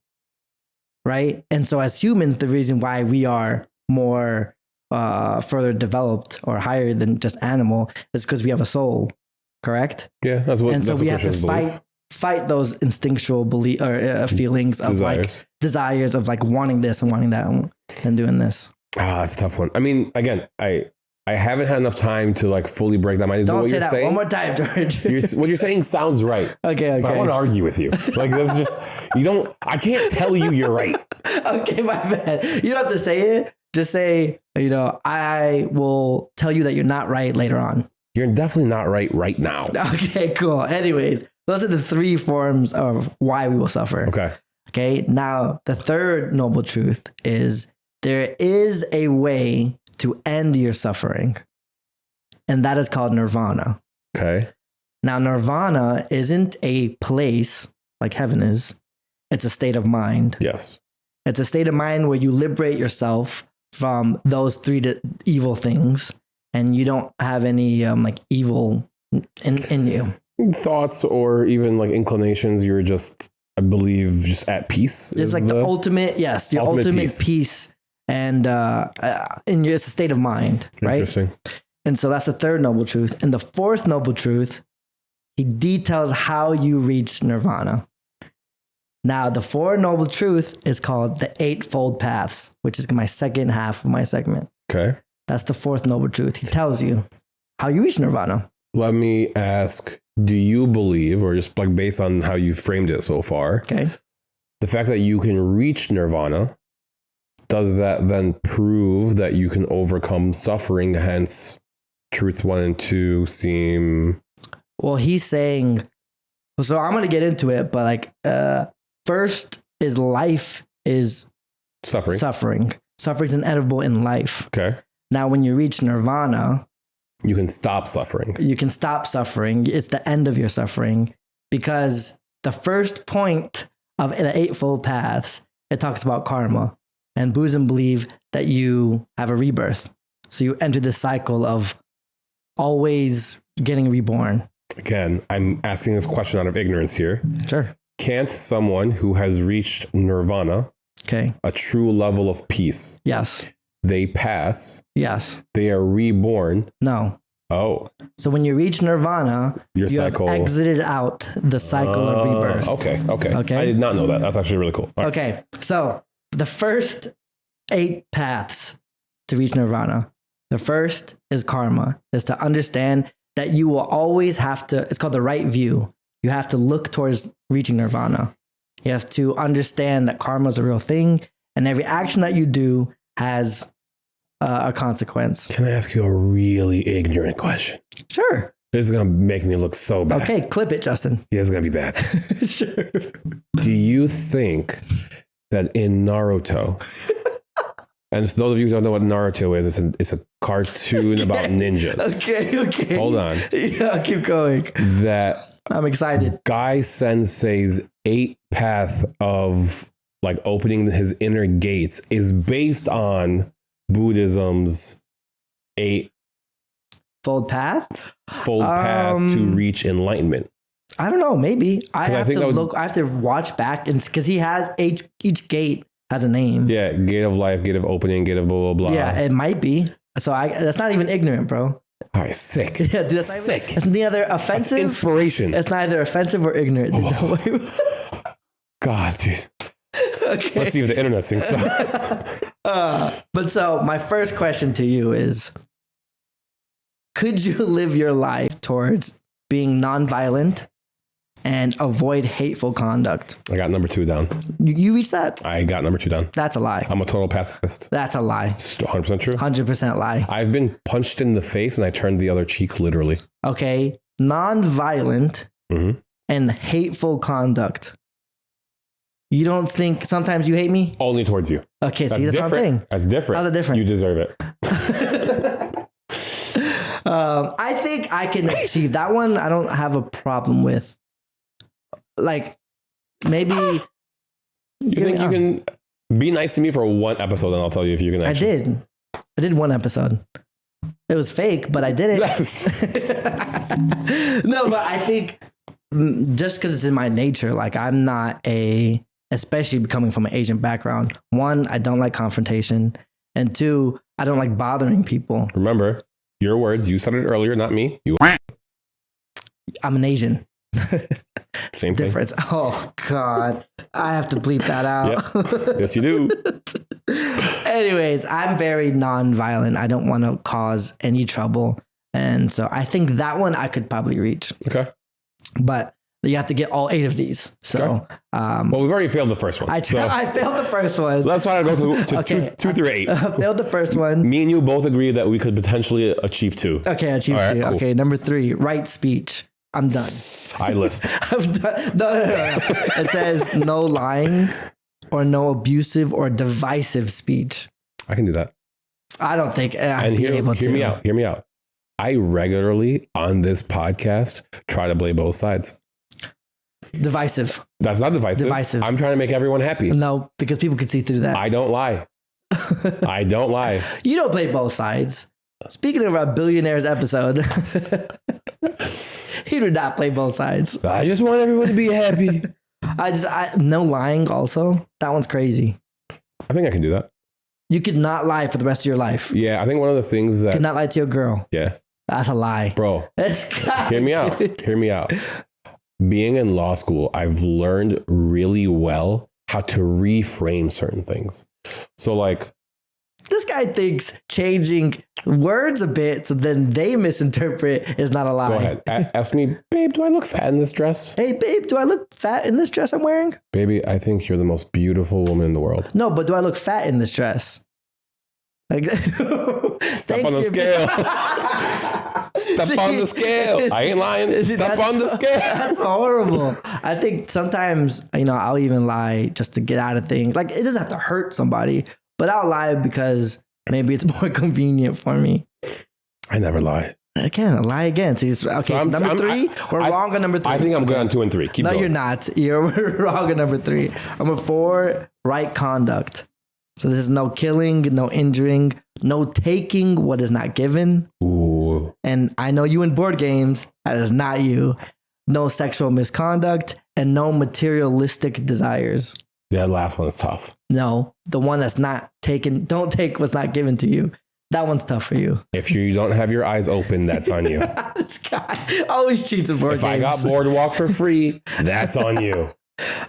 right? And so as humans, the reason why we are more further developed or higher than just animal is because we have a soul, correct? Yeah, that's what. And so we have to believe. fight those instinctual belief or feelings of desires of like wanting this and wanting that and doing this. That's a tough one. I mean, again, I haven't had enough time to like fully break down my... Don't say that one more time, George. What you're saying sounds right. Okay. But I want to argue with you. Like, that's just... I can't tell you you're right. Okay, my bad. You don't have to say it. Just say, I will tell you that you're not right later on. You're definitely not right now. Okay, cool. Anyways, those are the three forms of why we will suffer. Okay. Now, the third noble truth is there is a way to end your suffering. And that is called nirvana. Okay. Now, nirvana isn't a place like heaven is. It's a state of mind. Yes. It's a state of mind where you liberate yourself from those three evil things, and you don't have any like evil in you. Thoughts or even like inclinations. You're just I believe just at peace. It's like the ultimate, yes, your ultimate peace. And in your state of mind, right? Interesting. And so that's the third noble truth. And the fourth noble truth, he details how you reach nirvana. Now, the fourth noble truth is called the Eightfold Paths, which is my second half of my segment. Okay. That's the fourth noble truth. He tells you how you reach nirvana. Let me ask, do you believe, or just like based on how you framed it so far, okay, the fact that you can reach nirvana, does that then prove that you can overcome suffering? Hence, truth 1 and 2 seem... Well, he's saying, so I'm going to get into it, but like, first is life is suffering. Suffering's inevitable in life. Okay. Now, when you reach nirvana, you can stop suffering. You can stop suffering. It's the end of your suffering, because the first point of the Eightfold Paths, it talks about karma. And Buddhism believe that you have a rebirth. So you enter this cycle of always getting reborn. Again, I'm asking this question out of ignorance here. Sure. Can't someone who has reached nirvana, okay, a true level of peace, yes, they pass, yes, they are reborn? No. Oh. So when you reach nirvana, you cycle have exited out the cycle of rebirth. Okay. I did not know that. That's actually really cool. All okay. Right. So the first 8 paths to reach nirvana. The first is karma, is to understand that you will always have to, it's called the right view. You have to look towards reaching nirvana. You have to understand that karma is a real thing, and every action that you do has a consequence. Can I ask you a really ignorant question? Sure. This is going to make me look so bad. Okay, clip it, Justin. Yeah, it's going to be bad. Sure. Do you think that in Naruto, and for those of you who don't know what Naruto is, it's a cartoon about ninjas. Okay. Hold on. Yeah, keep going. That I'm excited. Guy Sensei's 8 path of like opening his inner gates is based on Buddhism's 8 fold path to reach enlightenment. I don't know. Maybe I have to look. I have to watch back, and because he has each gate has a name. Yeah, gate of life, gate of opening, gate of blah blah blah. Yeah, it might be. So that's not even ignorant, bro. All right, sick. Yeah, dude, that's sick. It's neither offensive. That's inspiration. It's neither offensive or ignorant. God, dude. Okay. Let's see if the internet thinks so. But so my first question to you is, could you live your life towards being nonviolent and avoid hateful conduct? I got number 2 down. You reached that? I got number 2 down. That's a lie. I'm a total pacifist. That's a lie. 100% true. 100% lie. I've been punched in the face and I turned the other cheek, literally. Okay. Nonviolent and hateful conduct. You don't think sometimes you hate me? Only towards you. Okay, see, that's something. That's different. How's it different? You deserve it. I think I can achieve that one. I don't have a problem with. Like, maybe you think you can be nice to me for 1 episode, and I'll tell you if you can. Actually. I did 1 episode. It was fake, but I did it. No, but I think just because it's in my nature, like I'm not especially coming from an Asian background. 1, I don't like confrontation, and 2, I don't like bothering people. Remember your words. You said it earlier, not me. I'm an Asian. Same difference. Thing. Oh God, I have to bleep that out. Yep. Yes, you do. Anyways, I'm very non-violent. I don't want to cause any trouble, and so I think that one I could probably reach. Okay, but you have to get all 8 of these. So, okay. Well, we've already failed the first one. I failed the first one. Let's try to go to okay. 2 through 8. I failed the first one. Me and you both agree that we could potentially achieve 2. Okay, achieve 2. Cool. Okay, number 3, right speech. I'm done. I lisp. I'm done. No. It says no lying or no abusive or divisive speech. I can do that. I don't think I'd be able to. Hear me out. I regularly on this podcast try to play both sides. Divisive. That's not divisive. I'm trying to make everyone happy. No, because people can see through that. I don't lie. I don't lie. You don't play both sides. Speaking of our billionaires episode, he did not play both sides. I just want everyone to be happy. No lying also. That one's crazy. I think I can do that. You could not lie for the rest of your life. Yeah, I think one of the things that... You could not lie to your girl. Yeah. That's a lie. Bro, This guy, hear me out. Hear me out. Being in law school, I've learned really well how to reframe certain things. So like... This guy thinks changing words a bit so then they misinterpret is not a lie. Go ahead. Ask me, babe, do I look fat in this dress? Hey, babe, do I look fat in this dress I'm wearing? Baby, I think you're the most beautiful woman in the world. No, but do I look fat in this dress? Like, Step on the scale. Step on the scale. I ain't lying. Step on the scale. That's horrible. I think sometimes, I'll even lie just to get out of things. Like, it doesn't have to hurt somebody, but I'll lie because maybe it's more convenient for me. I never lie. Again, lie again. So number three? We're wrong on number 3. I think I'm good on 2 and 3. Keep going. You're not. You're wrong on number 3. Number 4, right conduct. So this is no killing, no injuring, no taking what is not given. Ooh. And I know you in board games. That is not you. No sexual misconduct and no materialistic desires. That last one is tough. No, the one that's not taken. Don't take what's not given to you. That one's tough for you. If you don't have your eyes open, that's on you. This guy always cheats in board games. If I got Boardwalk for free, that's on you.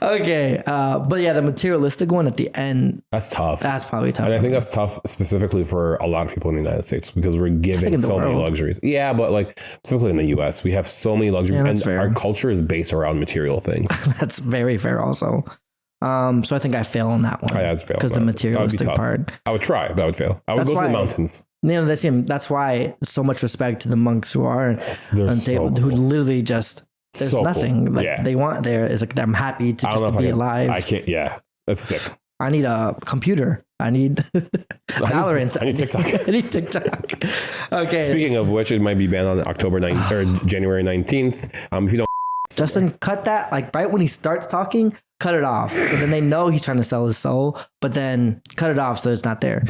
Okay. But yeah, the materialistic one at the end. That's tough. That's probably tough. And I think that's tough specifically for a lot of people in the United States because we're given so many luxuries. Yeah, but like specifically in the US, we have so many luxuries and fair. Our culture is based around material things. That's very fair also. So I think I fail on that one. I fail because the materialistic part. I would try, but I would fail. I would go to the mountains. That's why so much respect to the monks who are who literally just there's so nothing cool. They want there is like I'm happy to be alive. I can't. Yeah, that's sick. I need a computer. I need Valorant. I need TikTok. I need TikTok. Okay. Speaking of which, it might be banned on October 9th or January 19th. If you don't, Justin, cut that like right when he starts talking. Cut it off. So then they know he's trying to sell his soul, but then cut it off so it's not there.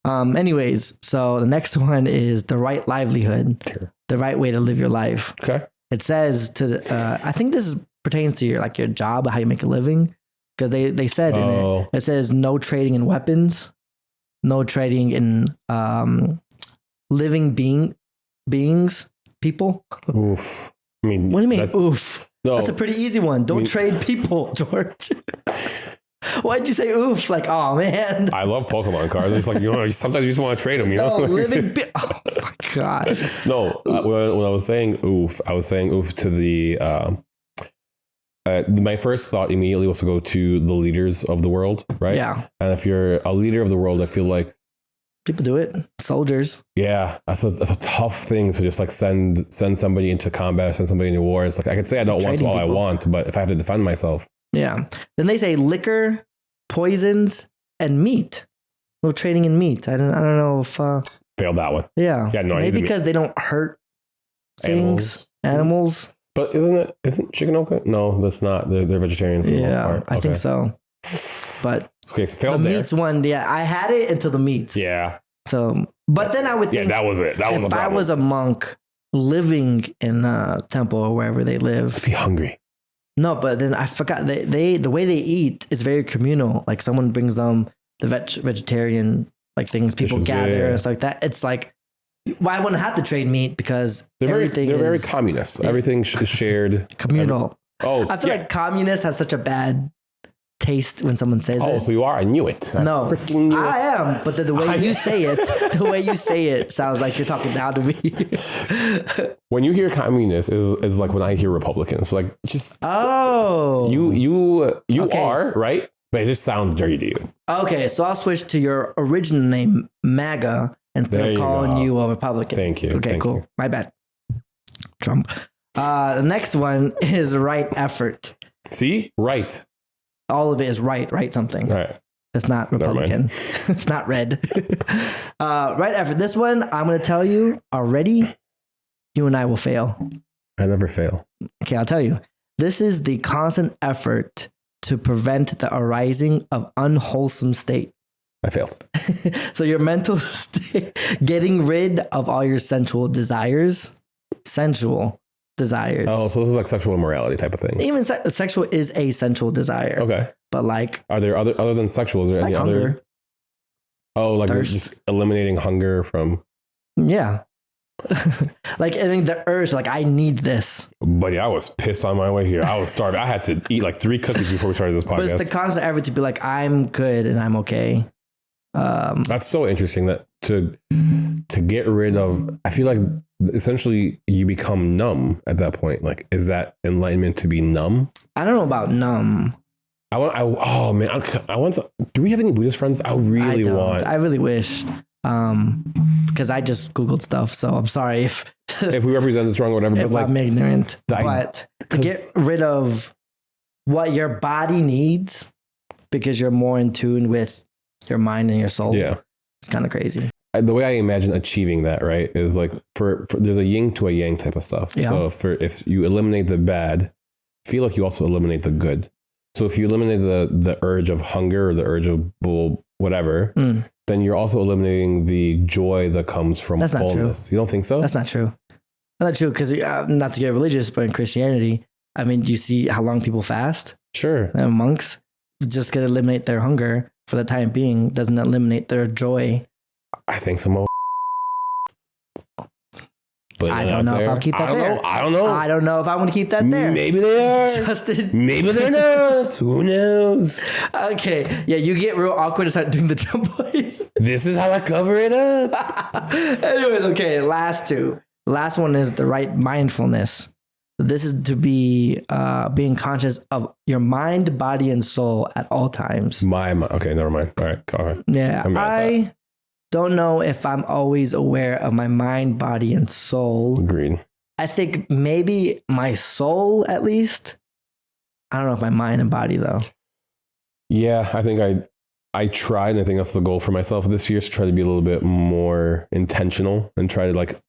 Anyways, so the next one is the right livelihood, the right way to live your life. Okay. It says I think this pertains to your job, how you make a living. Because they said in it says no trading in weapons, no trading in living beings, people. Oof. I mean, what do you mean? Oof. No, that's a pretty easy one. Don't trade people, George. Why'd you say oof? Like, oh man. I love Pokemon cards. It's like, sometimes you just want to trade them, No, oh my gosh. No, when I was saying oof, I was saying oof to the, my first thought immediately was to go to the leaders of the world, right? Yeah. And if you're a leader of the world, I feel like people do it. Soldiers. Yeah, that's a tough thing to just like send somebody into combat, send somebody into war. It's like I could say I don't want all I want, but if I have to defend myself. Yeah. Then they say liquor, poisons, and meat. No trading in meat. I don't know if failed that one. Yeah. Yeah, no, maybe because they don't hurt things, animals. But isn't chicken okay? No, that's not. They're vegetarian for the most part. I think so. But okay, so failed the there. meats one, yeah, I had it until the meats. Yeah. So, but then I would think, that was it. That was if I was a monk living in a temple or wherever they live, I'd be hungry. No, but then I forgot the way they eat is very communal. Like someone brings them the vegetarian things, people gather and stuff like that. It's like, well, I wouldn't have to trade meat because they're very communist. Yeah. Everything is shared. Communal. I feel like communist has such a bad taste when someone says it. Oh, so you are? I knew it. No, I am. But the way you say it, sounds like you're talking down to me. When you hear communist is like when I hear Republicans. Like just you okay. Are right, but it just sounds dirty to you. Okay, so I'll switch to your original name, MAGA, instead of calling you a Republican. Thank you. Okay, cool. My bad. Trump. The next one is right effort. See, right. All of it is right something. All right. It's not Republican. It's not red. Right effort. This one, I'm going to tell you already, you and I will fail. I never fail. Okay, I'll tell you. This is the constant effort to prevent the arising of unwholesome state. I failed. So your mental state, getting rid of all your sensual desires. Sensual. desires. Oh, so this is like sexual immorality type of thing. Even sexual is a sensual desire. Okay. But like, are there other than sexual? Is there any hunger. other? Oh, like Thirst. just eliminating hunger from. Yeah. Like, I think the urge, like, I need this. Buddy, I was pissed on my way here. I was starving. I had to eat like 3 cookies before we started this podcast. But it's the constant effort to be like, I'm good and I'm okay. That's so interesting that to get rid of, I feel like essentially you become numb at that point. Like, is that enlightenment to be numb? I don't know about numb. I want to, do we have any Buddhist friends? I really wish. Because I just Googled stuff, so I'm sorry if we represent this wrong or whatever. If but like, I'm ignorant. But to get rid of what your body needs, because you're more in tune with your mind and your soul. Yeah, it's kind of crazy. The way I imagine achieving that, right, is like for there's a yin to a yang type of stuff. Yeah. So if you eliminate the bad, I feel like you also eliminate the good. So if you eliminate the urge of hunger or the urge of whatever, then you're also eliminating the joy that comes from That's fullness. Not true. You don't think so? That's not true. That's not true because not to get religious, but in Christianity, I mean, you see how long people fast. Sure. And monks just gonna eliminate their hunger for the time being. Doesn't eliminate their joy. I think some. I don't know if I'll keep that there. I don't know. I don't know if I want to keep that there. Maybe they are. Justin. Maybe they're not. Who knows? Okay. Yeah, you get real awkward and start doing the jump plays. This is how I cover it up. Anyways, okay. Last two. The last one is the right mindfulness. This is to be being conscious of your mind, body, and soul at all times. Okay, never mind. All right, go ahead. Yeah, I don't know if I'm always aware of my mind, body, and soul. Agreed. I think maybe my soul, at least. I don't know if my mind and body, though. Yeah, I think I tried, and I think that's the goal for myself this year, is to try to be a little bit more intentional and try to like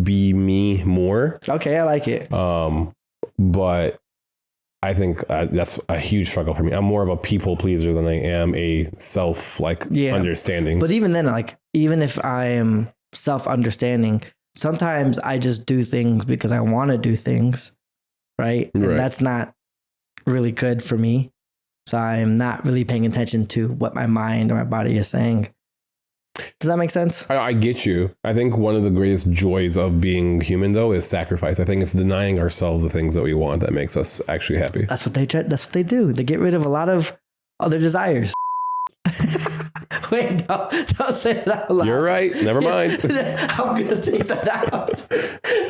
be me more. Okay, I like it. But I think that's a huge struggle for me. I'm more of a people pleaser than I am a self understanding. But even then, like, even if I am self-understanding, sometimes I just do things because I want to do things. Right. And that's not really good for me. So I'm not really paying attention to what my mind or my body is saying. Does that make sense? I get you. I think one of the greatest joys of being human, though, is sacrifice. I think it's denying ourselves the things that we want that makes us actually happy. That's what they do. They get rid of a lot of other desires. Wait, no, don't say that out loud. You're right. Never mind. I'm going to take that out.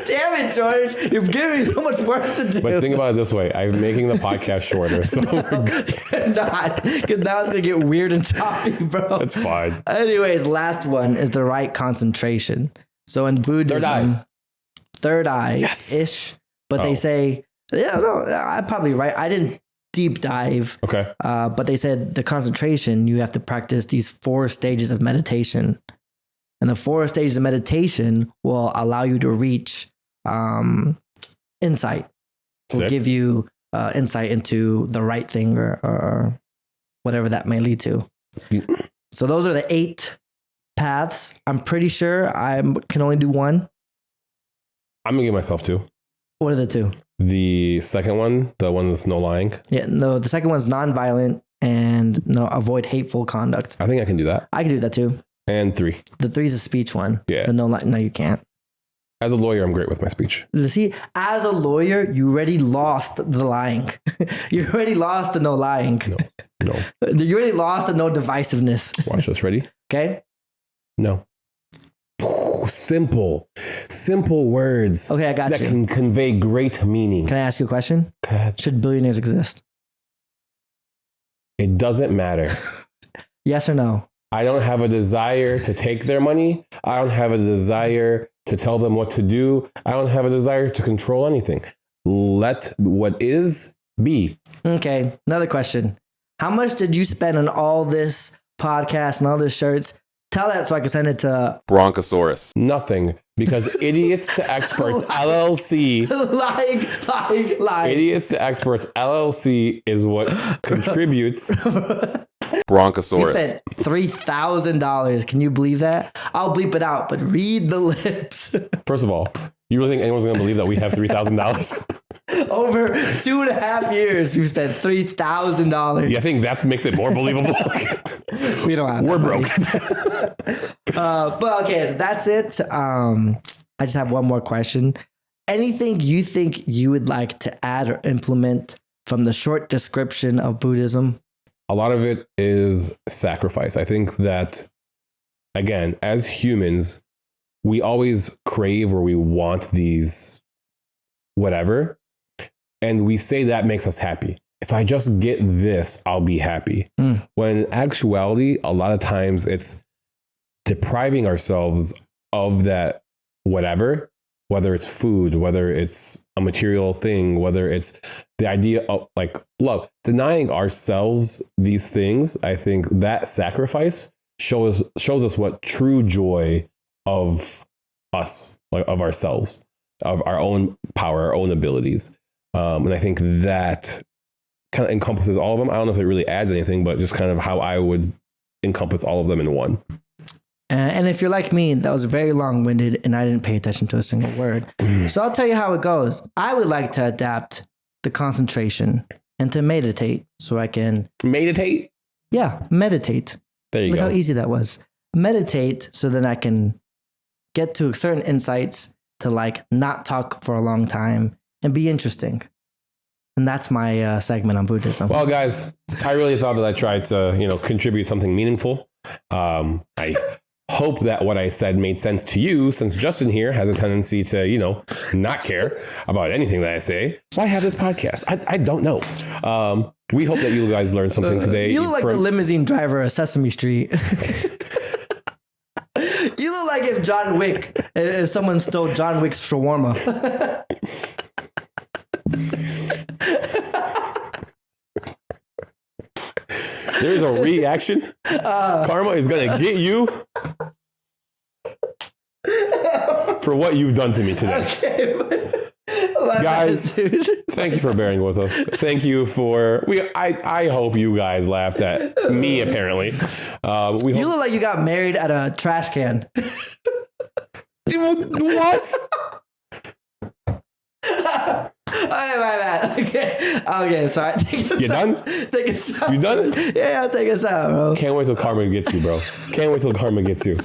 Damn it, George. You're giving me so much work to do. But think about it this way. I'm making the podcast shorter. So we're good. You're not. Because now it's going to get weird and choppy, bro. That's fine. Anyways, last one is the right concentration. So in Buddhism, third eye-ish. Yes. But they say, I'm probably right. I didn't deep dive. Okay. But they said the concentration, you have to practice these 4 stages of meditation. And the 4 stages of meditation will allow you to reach insight. Will give you insight into the right thing or whatever that may lead to. So those are the 8 paths. I'm pretty sure I can only do one. I'm going to give myself 2. What are the 2? The second one, the one that's no lying. Yeah, no, the second one's nonviolent and avoid hateful conduct. I think I can do that. I can do that too. And 3. The 3 is a speech one. Yeah. The no, you can't. As a lawyer, I'm great with my speech. See, as a lawyer, you already lost the lying. You already lost the no lying. No. You already lost the no divisiveness. Watch this. Ready? Okay. No. Simple words. Okay, I got you. That can convey great meaning. Can I ask you a question? Go ahead. Should billionaires exist? It doesn't matter. Yes or no? I don't have a desire to take their money. I don't have a desire to tell them what to do. I don't have a desire to control anything. Let what is be. Okay, another question. How much did you spend on all this podcast and all these shirts? Tell that so I can send it to Bronchosaurus. Nothing, because Idiots to Experts LLC. Lying. Idiots to Experts LLC is what contributes. Bronchosaurus. You spent $3,000. Can you believe that? I'll bleep it out, but read the lips. First of all, You really think anyone's going to believe that we have $3,000? Over 2.5 years, we've spent $3,000. Yeah, I think that makes it more believable. We don't have. We're broke. But okay, so that's it. I just have one more question. Anything you think you would like to add or implement from the short description of Buddhism? A lot of it is sacrifice. I think that, again, as humans, we always crave or we want these whatever. And we say that makes us happy. If I just get this, I'll be happy. When in actuality, a lot of times it's depriving ourselves of that whatever, whether it's food, whether it's a material thing, whether it's the idea of like love, denying ourselves these things. I think that sacrifice shows us what true joy of us, like of ourselves, of our own power, our own abilities. And I think that kind of encompasses all of them. I don't know if it really adds anything, but just kind of how I would encompass all of them in one. And if you're like me, that was very long-winded and I didn't pay attention to a single word. So I'll tell you how it goes. I would like to adapt the concentration and to meditate so I can... Meditate? Yeah, meditate. There you go. Look how easy that was. Meditate so then I can get to certain insights to like not talk for a long time and be interesting. And that's my segment on Buddhism. Well, guys, I really thought that I tried to, contribute something meaningful. I hope that what I said made sense to you, since Justin here has a tendency to, not care about anything that I say. Why have this podcast? I don't know. We hope that you guys learned something today. You look like the limousine driver of Sesame Street. You look like if someone stole John Wick's shawarma. There's a reaction. Karma is going to get you for what you've done to me today. Okay, guys, thank you for bearing with us. Thank you for... I hope you guys laughed at me, apparently. You look like you got married at a trash can. What? My bad. Okay, sorry. You done? Take us out. You done? Yeah, take us out, bro. Can't wait till karma gets you, bro. Can't wait till karma gets you.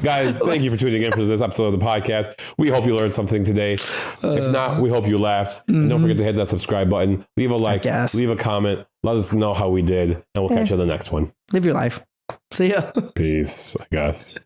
Guys, thank you for tuning in for this episode of the podcast. We hope you learned something today. If not, we hope you laughed. And don't forget to hit that subscribe button. Leave a like, leave a comment. Let us know how we did. And we'll catch you on the next one. Live your life. See ya. Peace, I guess.